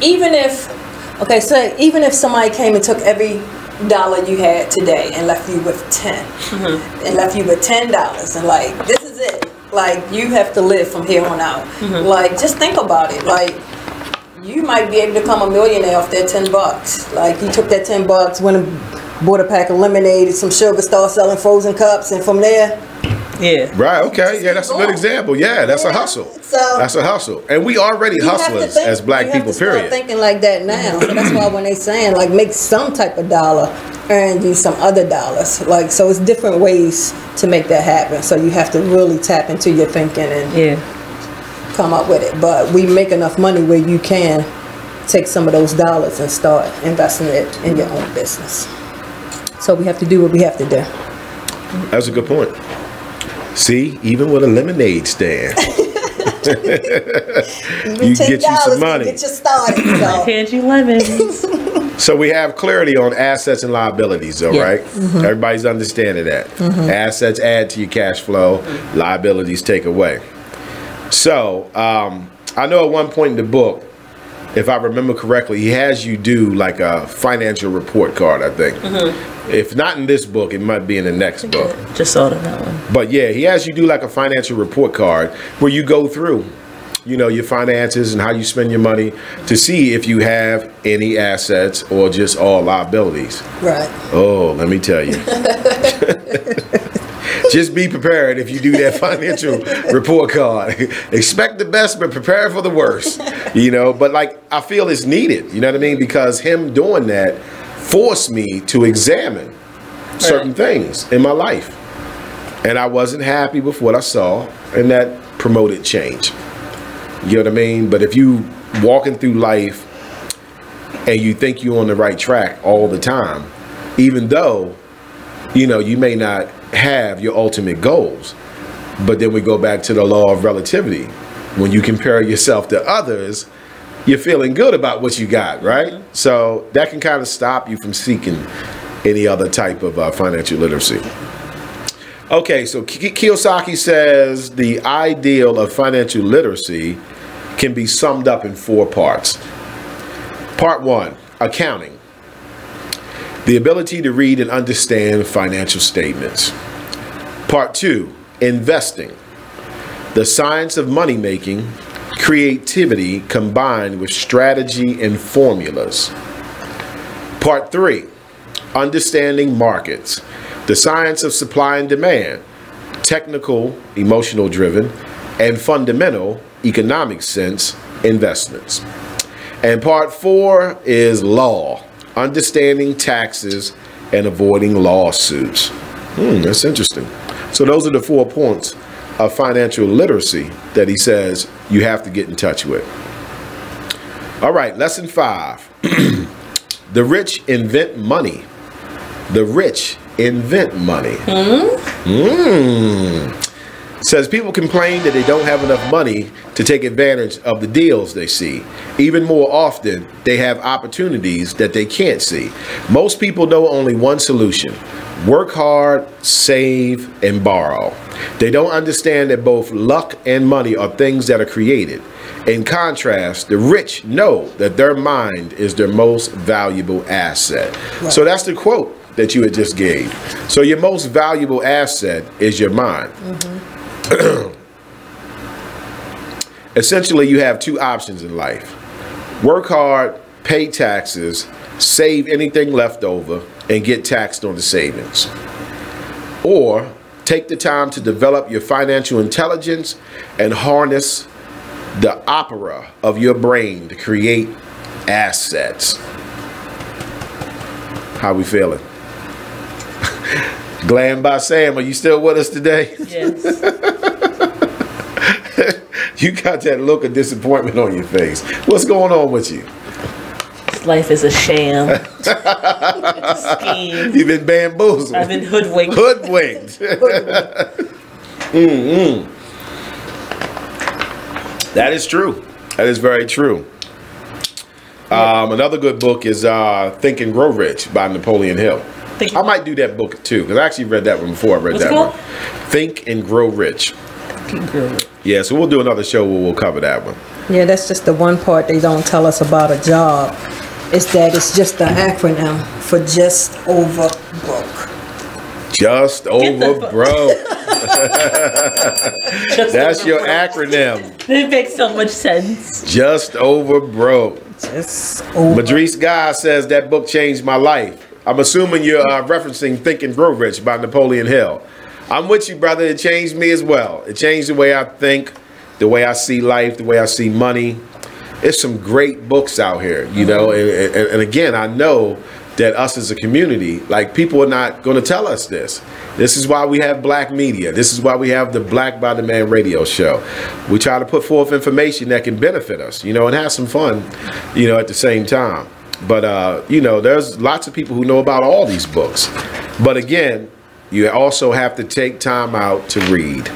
even if somebody came and took every dollar you had today and left you with 10 and left you with $10 and like, this is it. Like, you have to live from here on out. Like, just think about it. Like, you might be able to become a millionaire off that $10. Like, you took that $10, went and bought a pack of lemonade, some sugar, started selling frozen cups, and from there. Yeah. Right, okay. Yeah, that's a good example. Yeah, that's a hustle. So that's a hustle. And we already hustlers as black people, period. Thinking like that now. So that's why when they saying, like, make some type of dollar, earn you some other dollars. Like, so it's different ways to make that happen. So you have to really tap into your thinking and come up with it. But we make enough money where you can take some of those dollars and start investing it in your own business. So we have to do what we have to do. That's a good point. See, even with a lemonade stand, you get you some money. Get you started. So. Hand you lemons. So we have clarity on assets and liabilities, though, right? Everybody's understanding that. Assets add to your cash flow, liabilities take away. So I know at one point in the book, if I remember correctly, he has you do like a financial report card, I think. If not in this book, it might be in the next book. Just saw it in that one. But yeah, he has you do like a financial report card where you go through, your finances and how you spend your money to see if you have any assets or just all liabilities. Right. Oh, let me tell you. Just be prepared if you do that financial report card. Expect the best, but prepare for the worst. But like, I feel it's needed, you know what I mean? Because him doing that forced me to examine certain things in my life. And I wasn't happy with what I saw, and that promoted change. You know what I mean? But if you walking through life and you think you're on the right track all the time, even though, you may not have your ultimate goals, but then we go back to the law of relativity. When you compare yourself to others, you're feeling good about what you got, right? So that can kind of stop you from seeking any other type of financial literacy. Okay, so Kiyosaki says the ideal of financial literacy can be summed up in 4 parts. Part 1, accounting. The ability to read and understand financial statements. Part 2, investing. The science of money making, creativity combined with strategy and formulas. Part 3, understanding markets. The science of supply and demand, technical, emotional driven, and fundamental economic sense investments. And part 4 is law, understanding taxes and avoiding lawsuits. That's interesting. So those are the 4 points of financial literacy that he says you have to get in touch with. All right, lesson 5. The rich invent money. The rich invent money. Says people complain that they don't have enough money to take advantage of the deals they see. Even more often, they have opportunities that they can't see. Most people know only one solution: work hard, save, and borrow. They don't understand that both luck and money are things that are created. In contrast, the rich know that their mind is their most valuable asset. Right. So that's the quote that you had just gave. So your most valuable asset is your mind. Essentially, you have 2 options in life: work hard, pay taxes, save anything left over, and get taxed on the savings. Or take the time to develop your financial intelligence and harness the opera of your brain to create assets. How we feeling? Glam by Sam, are you still with us today? Yes. You got that look of disappointment on your face. What's going on with you? Life is a sham. It's a scheme. You've been bamboozled. I've been hoodwinked. Hoodwinked. That is true. That is very true. Another good book is Think and Grow Rich by Napoleon Hill. I might do that book too, because I actually read that one before I read that one. Think and Grow Rich. Yeah, so we'll do another show where we'll cover that one. Yeah, that's just the one part they don't tell us about a job. Is that it's just an acronym for just over broke. Just over broke. That's your acronym. It makes so much sense. Just over broke. Just over. Madrice Guy says that book changed my life. I'm assuming you're referencing Think and Grow Rich by Napoleon Hill. I'm with you, brother. It changed me as well. It changed the way I think, the way I see life, the way I see money. It's some great books out here, you know. And again, I know that us as a community, like, people are not going to tell us this. This is why we have black media. This is why we have the Black by the Man radio show. We try to put forth information that can benefit us, you know, and have some fun, you know, at the same time. But, you know, there's lots of people who know about all these books. But again, you also have to take time out to read.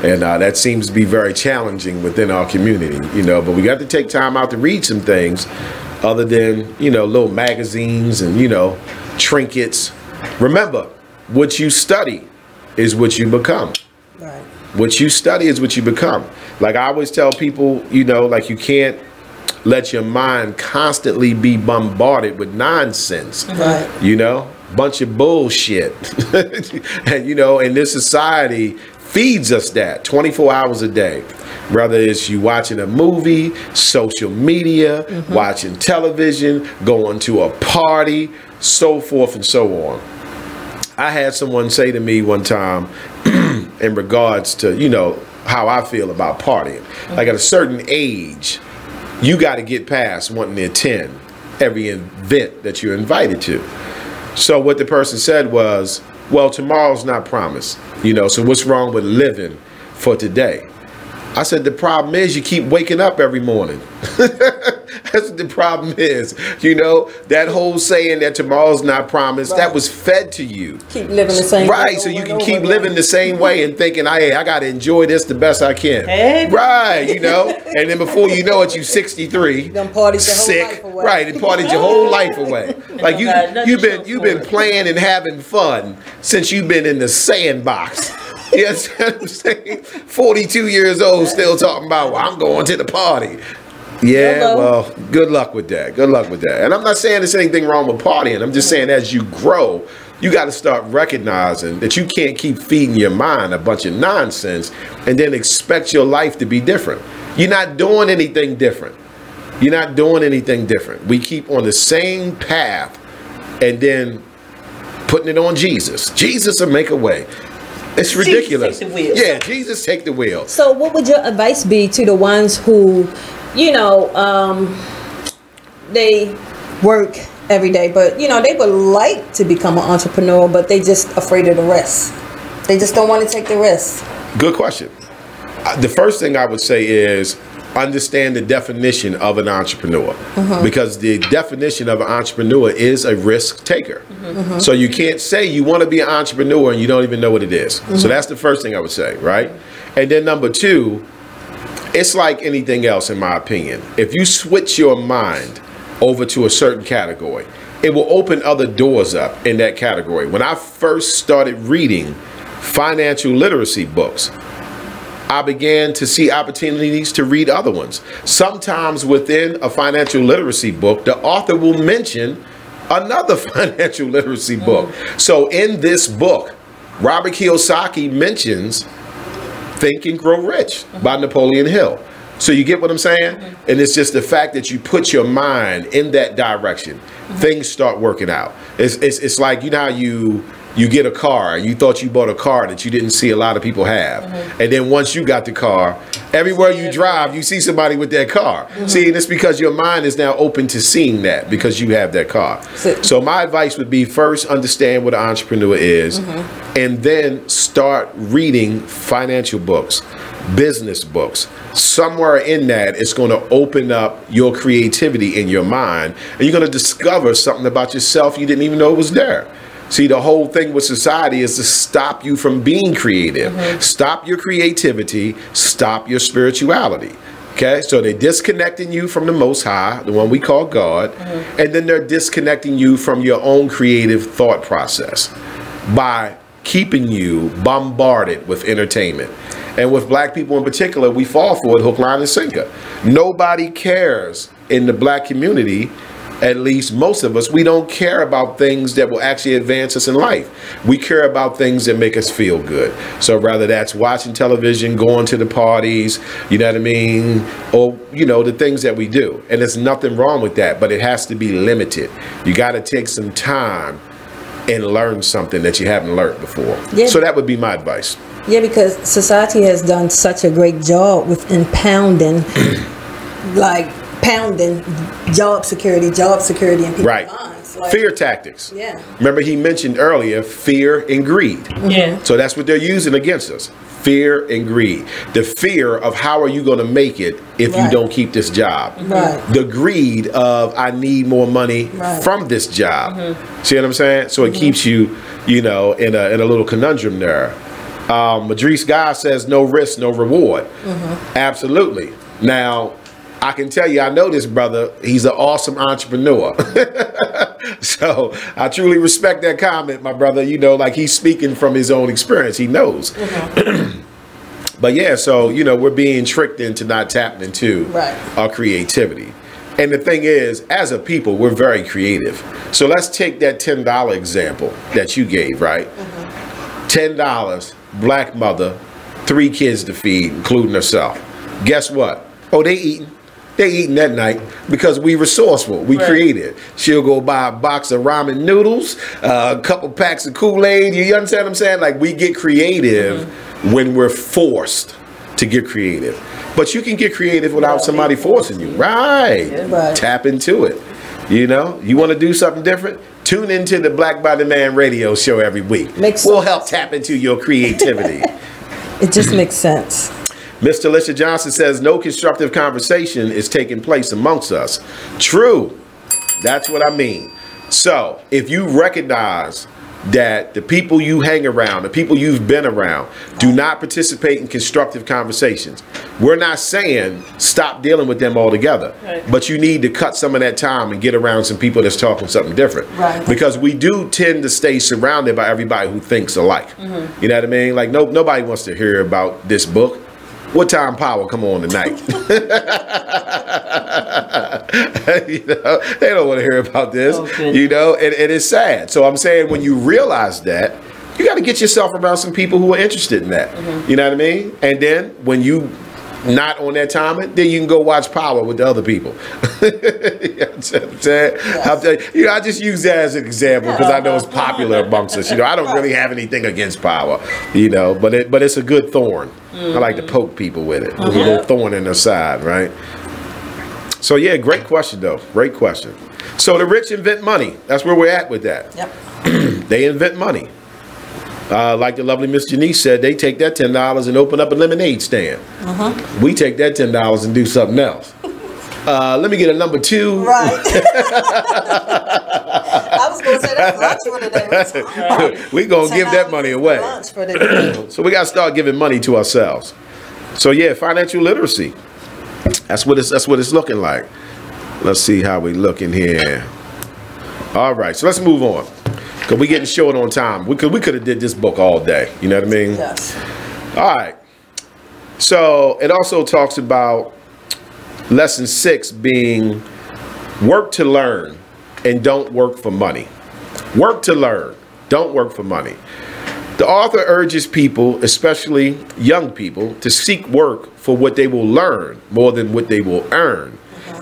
And that seems to be very challenging within our community, you know. But we got to take time out to read some things other than, you know, little magazines and, you know, trinkets. Remember, what you study is what you become. Right. What you study is what you become. Like I always tell people, you know, like, you can't let your mind constantly be bombarded with nonsense. Right. You know, bunch of bullshit. And, you know, and this society feeds us that 24 hours a day. Whether it's you watching a movie, social media, watching television, going to a party, so forth and so on. I had someone say to me one time in regards to, you know, how I feel about partying. Like at a certain age, you got to get past wanting to attend every event that you're invited to. So what the person said was, well, tomorrow's not promised, you know, so what's wrong with living for today? I said, the problem is you keep waking up every morning. That's what the problem is. You know, that whole saying that tomorrow's not promised, that was fed to you. Keep living the same way. Right, so you can keep living the same way and thinking, hey, I got to enjoy this the best I can. Hey. Right, you know, and then before you know it, you 63, sick, right, and partied your whole life away. Like you've been playing and having fun since you've been in the sandbox. Yes, I'm saying 42 years old, still talking about, well, I'm going to the party. Yeah, well, good luck with that. Good luck with that. And I'm not saying there's anything wrong with partying. I'm just saying as you grow, you got to start recognizing that you can't keep feeding your mind a bunch of nonsense and then expect your life to be different. You're not doing anything different. You're not doing anything different. We keep on the same path and then putting it on Jesus. Jesus will make a way. It's ridiculous. Jesus, take the wheel. Yeah, Jesus, take the wheel. So what would your advice be to the ones who, you know, they work every day, but, you know, they would like to become an entrepreneur, but they just afraid of the risk. They just don't want to take the risk. Good question. The first thing I would say is understand the definition of an entrepreneur, because the definition of an entrepreneur is a risk taker. So you can't say you want to be an entrepreneur and you don't even know what it is. So that's the first thing I would say, right? And then number two, it's like anything else in my opinion. If you switch your mind over to a certain category, it will open other doors up in that category. When I first started reading financial literacy books, I began to see opportunities to read other ones. Sometimes within a financial literacy book, the author will mention another financial literacy book. So in this book, Robert Kiyosaki mentions Think and Grow Rich by Napoleon Hill. So you get what I'm saying? And it's just the fact that you put your mind in that direction, things start working out. It's like, you know how you get a car, you thought you bought a car that you didn't see a lot of people have. And then once you got the car, everywhere you drive, you see somebody with that car. See, and it's because your mind is now open to seeing that because you have that car. So my advice would be first understand what an entrepreneur is, and then start reading financial books, business books. Somewhere in that, it's going to open up your creativity in your mind, and you're going to discover something about yourself you didn't even know was there. See, the whole thing with society is to stop you from being creative. Stop your creativity, stop your spirituality. Okay, so they're disconnecting you from the Most High, the one we call God, and then they're disconnecting you from your own creative thought process by keeping you bombarded with entertainment. And with black people in particular, we fall for it hook, line, and sinker. Nobody cares in the black community. At least most of us, we don't care about things that will actually advance us in life. We care about things that make us feel good. So rather that's watching television, going to the parties, you know what I mean? Or, you know, the things that we do. And there's nothing wrong with that, but it has to be limited. You got to take some time and learn something that you haven't learned before. Yeah. So that would be my advice. Yeah, because society has done such a great job with impounding, pounding job security in people's minds. Like, fear tactics. Yeah. Remember he mentioned earlier fear and greed. Yeah. So that's what they're using against us. Fear and greed. The fear of how are you going to make it if you don't keep this job. The greed of I need more money from this job. See what I'm saying? So it keeps you, you know, in a little conundrum there. Madrice Guy says no risk, no reward. Absolutely. Now, I can tell you, I know this brother. He's an awesome entrepreneur. So I truly respect that comment, my brother. You know, like he's speaking from his own experience. He knows. But yeah, so, you know, we're being tricked into not tapping into our creativity. And the thing is, as a people, we're very creative. So let's take that $10 example that you gave, right? $10, black mother, 3 kids to feed, including herself. Guess what? Oh, they eating. They eating that night because we resourceful, we creative. She'll go buy a box of ramen noodles, a couple packs of Kool-Aid. You understand what I'm saying? Like we get creative when we're forced to get creative. But you can get creative without somebody forcing you. Tap into it. You know, you want to do something different? Tune into the Black by the Man radio show every week. We'll help tap into your creativity. It just makes sense. Mr. Alicia Johnson says no constructive conversation is taking place amongst us. True. That's what I mean. So if you recognize that the people you hang around, the people you've been around, do not participate in constructive conversations, we're not saying stop dealing with them altogether, right. But you need to cut some of that time and get around some people that's talking something different. Right. Because we do tend to stay surrounded by everybody who thinks alike. Mm-hmm. You know what I mean? Like nobody wants to hear about this book. What time Power come on tonight? You know, they don't want to hear about this. You know, and it's sad. So I'm saying when you realize that, you got to get yourself around some people who are interested in that. Mm-hmm. You know what I mean? And then when you not on that timing, then you can go watch Power with the other people. You know what I'm saying? Yes. You know, I just use that as an example because I know it's popular amongst us. You know, I don't really have anything against Power, you know, but it's a good thorn. Mm-hmm. I like to poke people with it. With a little thorn in their side, right? So yeah, great question though. Great question. So the rich invent money. That's where we're at with that. Yep. They invent money. Like the lovely Miss Janice said, they take that $10 and open up a lemonade stand. We take that $10 and do something else. Let me get a number 2. Right. I was going to say that's lunch for today. We're going to give that money away. So we got to start giving money to ourselves. So yeah, financial literacy. That's what it's looking like. Let's see how we looking here. All right, so let's move on. Because we're getting short on time. We could have did this book all day. You know what I mean? Yes. All right. So it also talks about lesson 6 being work to learn and don't work for money. Work to learn. Don't work for money. The author urges people, especially young people, to seek work for what they will learn more than what they will earn.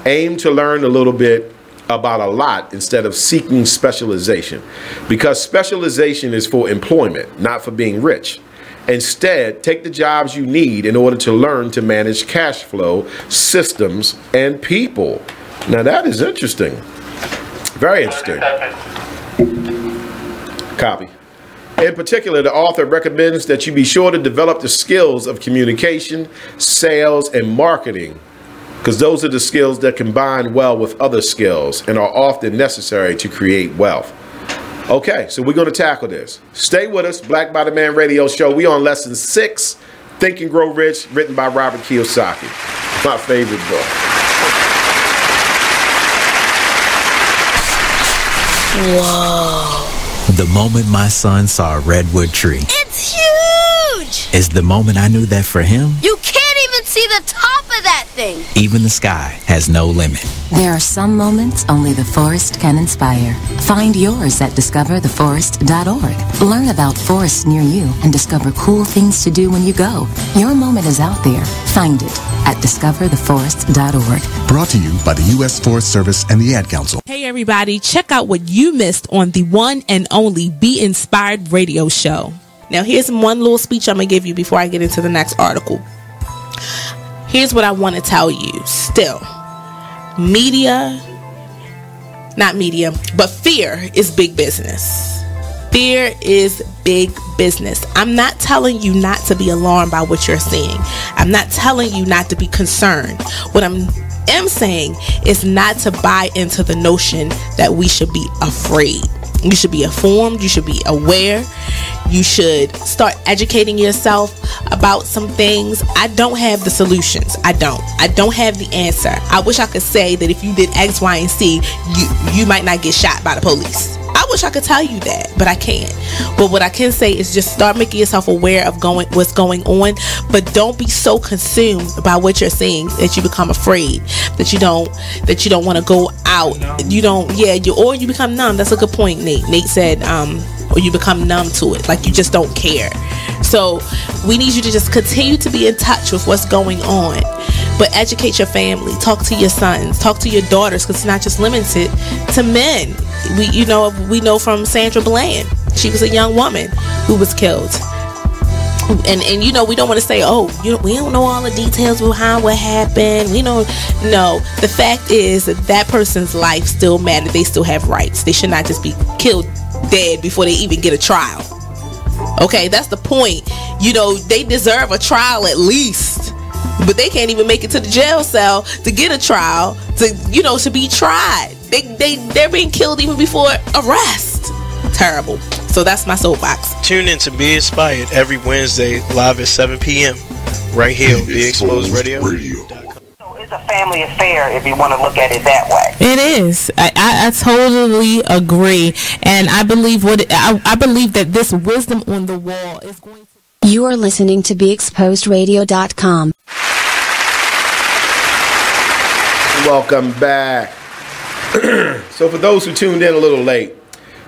Aim to learn a little bit about a lot instead of seeking specialization, because specialization is for employment, not for being rich. Instead, take the jobs you need in order to learn to manage cash flow, systems, and people. Now that is interesting. Very interesting. Copy. In particular, the author recommends that you be sure to develop the skills of communication, sales, and marketing, because those are the skills that combine well with other skills and are often necessary to create wealth. Okay, so we're going to tackle this. Stay with us, Black by the Man Radio Show. We on lesson 6, Think and Grow Rich, written by Robert Kiyosaki. My favorite book. Whoa. The moment my son saw a redwood tree. It's huge! Is the moment I knew that for him, you can't even see the top of that thing. Even the sky has no limit. There are some moments only the forest can inspire. Find yours at discovertheforest.org. Learn about forests near you and discover cool things to do when you go. Your moment is out there. Find it at discovertheforest.org. Brought to you by the U.S. Forest Service and the Ad Council. Hey everybody, check out what you missed on the one and only Be Inspired Radio Show. Now here's one little speech I'm going to give you before I get into the next article. Here's what I want to tell you. Still, fear is big business. Fear is big business. I'm not telling you not to be alarmed by what you're seeing. I'm not telling you not to be concerned. What I'm saying is not to buy into the notion that we should be afraid. You should be informed. You should be aware. You should start educating yourself about some things. I don't have the solutions. I don't have the answer. I wish I could say that if you did X, Y, and C, you might not get shot by the police. I wish I could tell you that, but I can't. But what I can say is just start making yourself aware of what's going on, but don't be so consumed by what you're seeing that you become afraid, that you don't want to go out. Or you become numb. That's a good point, Nate. Nate said, or you become numb to it, like you just don't care. So we need you to just continue to be in touch with what's going on, but educate your family, talk to your sons, talk to your daughters, because it's not just limited to men. We know from Sandra Bland, she was a young woman who was killed. And we don't want to say, we don't know all the details behind what happened. No, the fact is that person's life still matters. They still have rights. They should not just be killed dead before they even get a trial. Okay, that's the point. They deserve a trial at least. but they can't even make it to the jail cell to get a trial, to be tried. They're being killed even before arrest. Terrible. So that's my soapbox. Tune in to Be Inspired every Wednesday live at 7 p.m. right here on Be Exposed Radio. It's a family affair if you want to look at it that way. It is. I totally agree, and I believe I believe that this wisdom on the wall is going to. You are listening to BeExposedRadio.com. Welcome back. So for those who tuned in a little late,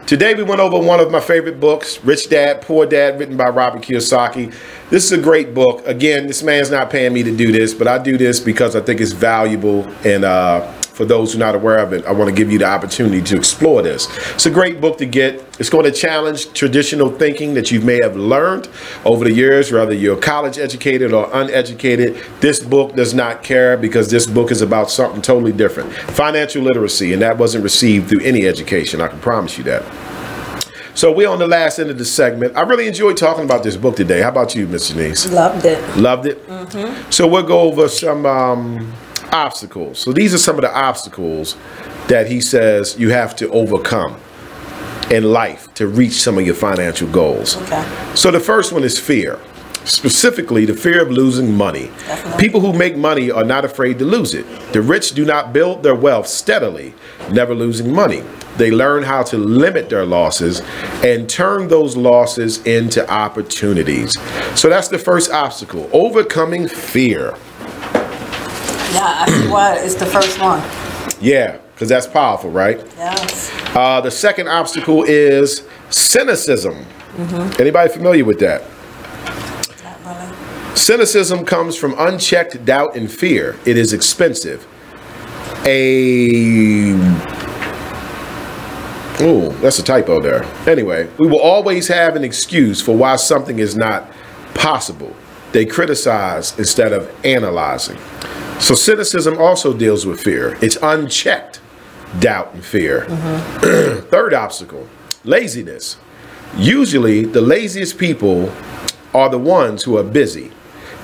today we went over one of my favorite books, Rich Dad, Poor Dad, written by Robert Kiyosaki. This is a great book. Again, this man's not paying me to do this, but I do this because I think it's valuable. And for those who are not aware of it, I want to give you the opportunity to explore this. It's a great book to get. It's going to challenge traditional thinking that you may have learned over the years, whether you're college educated or uneducated. This book does not care, because this book is about something totally different. Financial literacy, and that wasn't received through any education. I can promise you that. So we're on the last end of the segment. I really enjoyed talking about this book today. How about you, Miss Janice? Loved it. Loved it? Mm-hmm. So we'll go over some obstacles. So these are some of the obstacles that he says you have to overcome in life to reach some of your financial goals. Okay. So the first one is fear. Specifically, the fear of losing money. Definitely. People who make money are not afraid to lose it. The rich do not build their wealth steadily, never losing money. They learn how to limit their losses and turn those losses into opportunities. So that's the first obstacle, overcoming fear. Yeah, I see why it's the first one. Yeah, because that's powerful, right? Yes. The second obstacle is cynicism. Mm-hmm. Anybody familiar with that? Not really. Cynicism comes from unchecked doubt and fear. It is expensive. Oh, that's a typo there. Anyway, we will always have an excuse for why something is not possible. They criticize instead of analyzing. So cynicism also deals with fear. It's unchecked doubt and fear. Mm-hmm. Third obstacle, laziness. Usually the laziest people are the ones who are busy.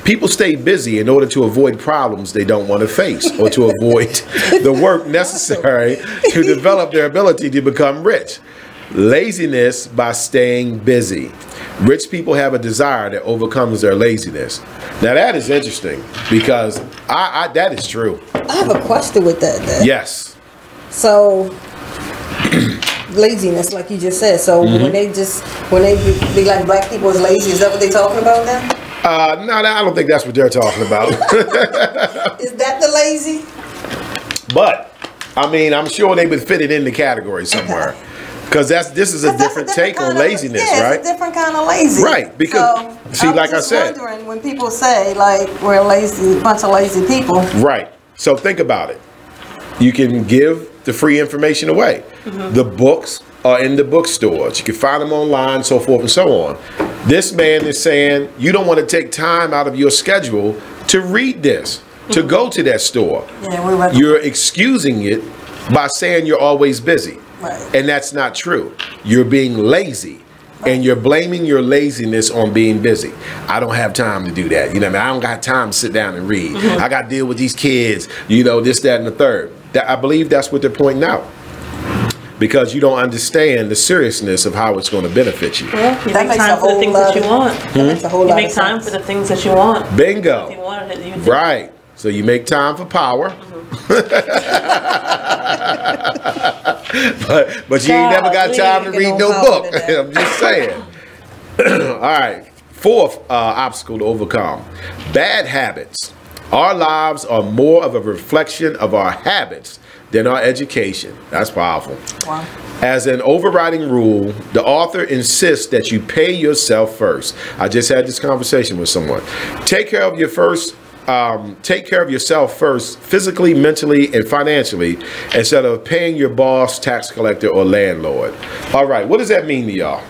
People stay busy in order to avoid problems they don't want to face, or to avoid the work necessary to develop their ability to become rich. Laziness by staying busy. Rich people have a desire that overcomes their laziness. Now that is interesting, because that is true. I have a question with that then. Yes. So laziness, like you just said. So when they be like black people is lazy, is that what they talking about then? No, I don't think that's what they're talking about. Is that the lazy? But I mean, I'm sure they would fit it in the category somewhere. Okay. Because this is a different take on laziness, right? It's a different kind of lazy. Right, because, see, like I said. I'm wondering when people say, like, we're a bunch of lazy people. Right. So think about it. You can give the free information away. Mm-hmm. The books are in the bookstores. You can find them online, so forth and so on. This man is saying you don't want to take time out of your schedule to read this, to go to that store. Yeah, you're excusing it by saying you're always busy. Right. And that's not true. You're being lazy. Right. And you're blaming your laziness on being busy. I don't have time to do that. You know what I mean? I don't got time to sit down and read. Mm-hmm. I got to deal with these kids, this, that, and the third. I believe that's what they're pointing out. Because you don't understand the seriousness of how it's going to benefit you. Well, you make time for the things that you want. You make time for the things that you want. Bingo. If you wanted it, you do. Right. So you make time for power. but you ain't never got time to read no book. I'm just saying. All right. Fourth obstacle to overcome. Bad habits. Our lives are more of a reflection of our habits than our education. That's powerful. Wow. As an overriding rule, the author insists that you pay yourself first. I just had this conversation with someone. Take care of yourself first, physically, mentally, and financially, instead of paying your boss, tax collector, or landlord. All right, what does that mean to y'all?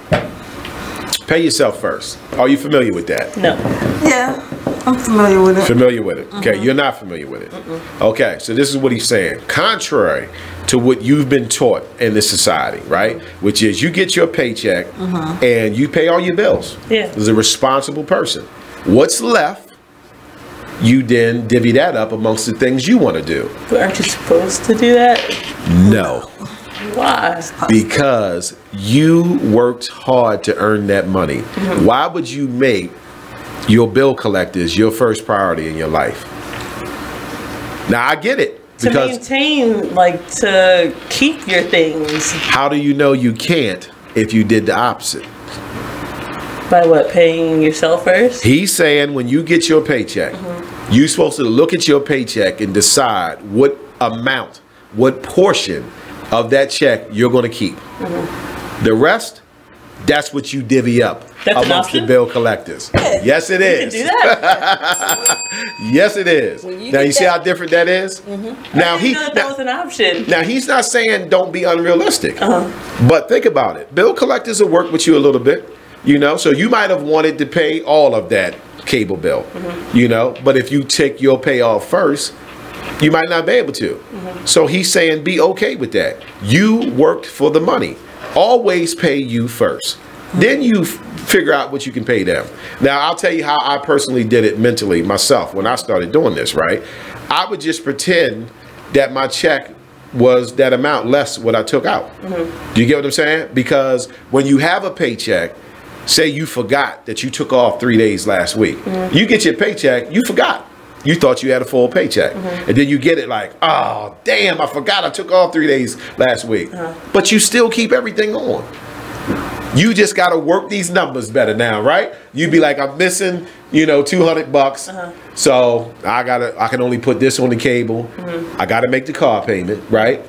Pay yourself first. Are you familiar with that? No. Yeah, I'm familiar with it. Familiar with it. Okay, you're not familiar with it. Okay, so this is what he's saying. Contrary to what you've been taught in this society, right? Which is you get your paycheck and you pay all your bills. Yeah. As a responsible person. What's left you then divvy that up amongst the things you want to do. But aren't you supposed to do that? No. Why? Because you worked hard to earn that money. Why would you make your bill collectors your first priority in your life? Now, I get it. To maintain, like, to keep your things. How do you know you can't if you did the opposite? By what, paying yourself first? He's saying when you get your paycheck, you're supposed to look at your paycheck and decide what amount, what portion of that check you're going to keep. The rest, that's what you divvy up amongst the bill collectors. Yeah. Yes, it is. You can do that. Yes, it is. Now, you see how different that is? Now, that was an option. Now, he's not saying don't be unrealistic. But think about it. Bill collectors will work with you a little bit. You know, so you might have wanted to pay all of that cable bill, you know, but if you take your payoff first, you might not be able to. So he's saying be okay with that. You worked for the money. Always pay you first. Then you figure out what you can pay them. Now, I'll tell you how I personally did it mentally myself when I started doing this, right? I would just pretend that my check was that amount less what I took out. Do you get what I'm saying? Because when you have a paycheck, say you forgot that you took off 3 days last week. You get your paycheck, you forgot. You thought you had a full paycheck. And then you get it like, oh, damn, I forgot I took off 3 days last week. But you still keep everything on. You just got to work these numbers better now, right? You'd be like, I'm missing, you know, $200. So I can only put this on the cable. I got to make the car payment, right?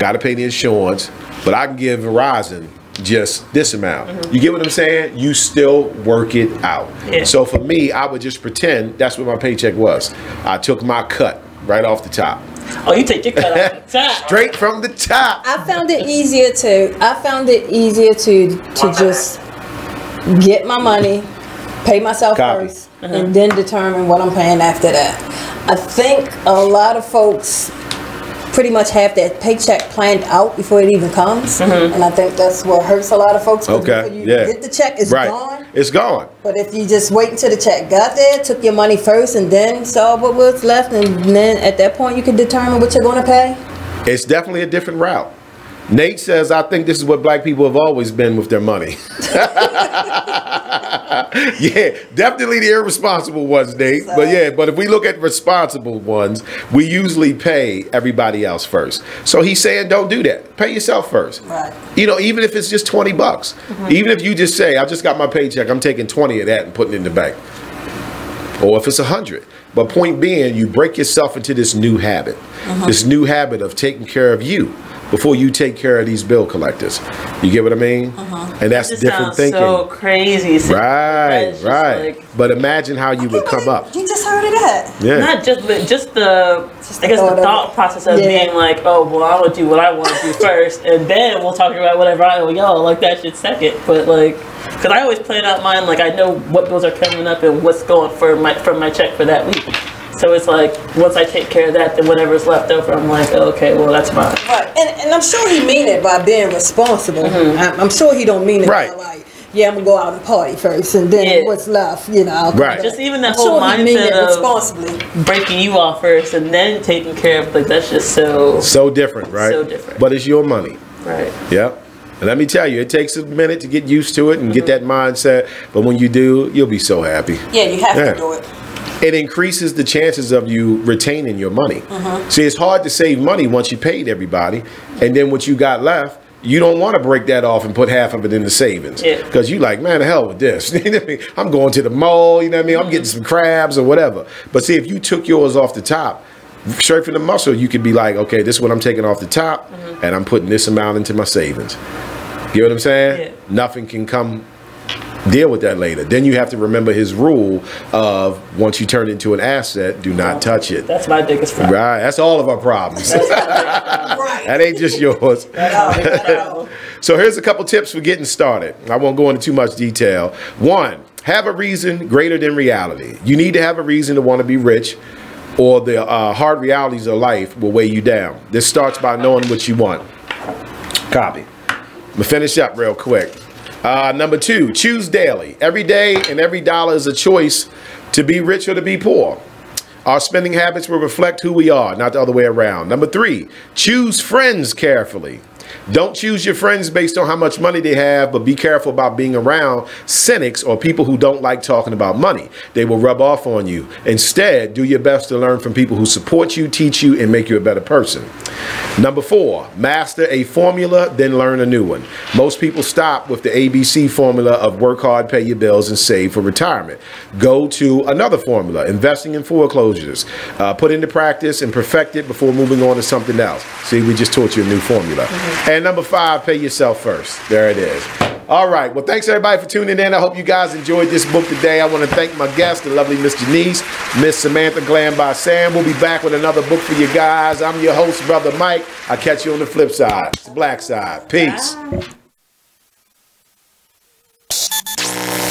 Got to pay the insurance. But I can give Verizon just this amount. You get what I'm saying? You still work it out. So for me, I would just pretend that's what my paycheck was. I took my cut right off the top. Oh, you take your cut off the top. Straight from the top. I found it easier to just get my money, pay myself first, and then determine what I'm paying after that. I think a lot of folks pretty much have that paycheck planned out before it even comes, and I think that's what hurts a lot of folks. Before you get the check, it's gone. It's gone. But if you just wait until the check got there, took your money first, and then saw what was left, and then at that point you can determine what you're going to pay. It's definitely a different route. Nate says, I think this is what black people have always been with their money. Yeah, definitely the irresponsible ones, Nate. But yeah, but if we look at responsible ones, we usually pay everybody else first. So he's saying don't do that. Pay yourself first. Right. You know, even if it's just $20. Even if you just say, I just got my paycheck, I'm taking 20 of that and putting it in the bank. Or if it's 100. But point being, you break yourself into this new habit. This new habit of taking care of you before you take care of these bill collectors. You get what I mean? And that's different thinking. So crazy. Right. Like, but imagine how you would come up. You just heard of that? Yeah. Not just, but just the thought process of being like, oh, well, I would do what I want to do first, and then we'll talk about whatever I owe y'all. Like that shit second. But like, because I always plan out mine. Like I know what bills are coming up and what's going from my check for that week. So it's like, once I take care of that, then whatever's left over, I'm like, oh, okay, well, that's fine. Right, and I'm sure he mean it by being responsible. I'm sure he don't mean it by like, yeah, I'm going to go out and party first, and then what's left, you know. Right. Just even that whole mindset of breaking you off first and then taking care of, like, that's just so different, right? So different. But it's your money. Right. Yep. And let me tell you, it takes a minute to get used to it and get that mindset, but when you do, you'll be so happy. Yeah, you have to do it. It increases the chances of you retaining your money. See, it's hard to save money once you paid everybody, and then what you got left, you don't want to break that off and put half of it in the savings. Because you like, man, the hell with this. You know what I mean? I'm going to the mall, you know what I mean? I'm getting some crabs or whatever. But see, if you took yours off the top, straight from the muscle, you could be like, okay, this is what I'm taking off the top, and I'm putting this amount into my savings. You know what I'm saying? Nothing can come deal with that later. Then you have to remember his rule of once you turn it into an asset, do not touch it. That's my biggest problem. Right. That's all of our problems. That ain't just yours. So here's a couple tips for getting started. I won't go into too much detail. 1, have a reason greater than reality. You need to have a reason to want to be rich, or the hard realities of life will weigh you down. This starts by knowing what you want. Copy. I'm gonna finish up real quick. Number 2, choose daily. Every day and every dollar is a choice to be rich or to be poor. Our spending habits will reflect who we are, not the other way around. Number 3, choose friends carefully. Don't choose your friends based on how much money they have, but be careful about being around cynics or people who don't like talking about money. They will rub off on you. Instead, do your best to learn from people who support you, teach you, and make you a better person. Number 4, master a formula, then learn a new one. Most people stop with the ABC formula of work hard, pay your bills, and save for retirement. Go to another formula, investing in foreclosures. Put into practice and perfect it before moving on to something else. See, we just taught you a new formula. And number 5, pay yourself first. There it is. All right. Well, thanks everybody for tuning in. I hope you guys enjoyed this book today. I want to thank my guest, the lovely Miss Janice, Miss Samantha Glam by Sam. We'll be back with another book for you guys. I'm your host, Brother Mike. I'll catch you on the flip side. It's the black side. Peace. Bye.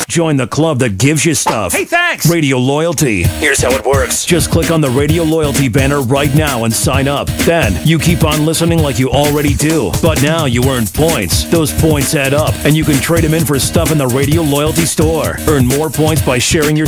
Join the club that gives you stuff. Hey, thanks! Radio Loyalty. Here's how it works. Just click on the Radio Loyalty banner right now and sign up. Then, you keep on listening like you already do. But now you earn points. Those points add up, and you can trade them in for stuff in the Radio Loyalty store. Earn more points by sharing your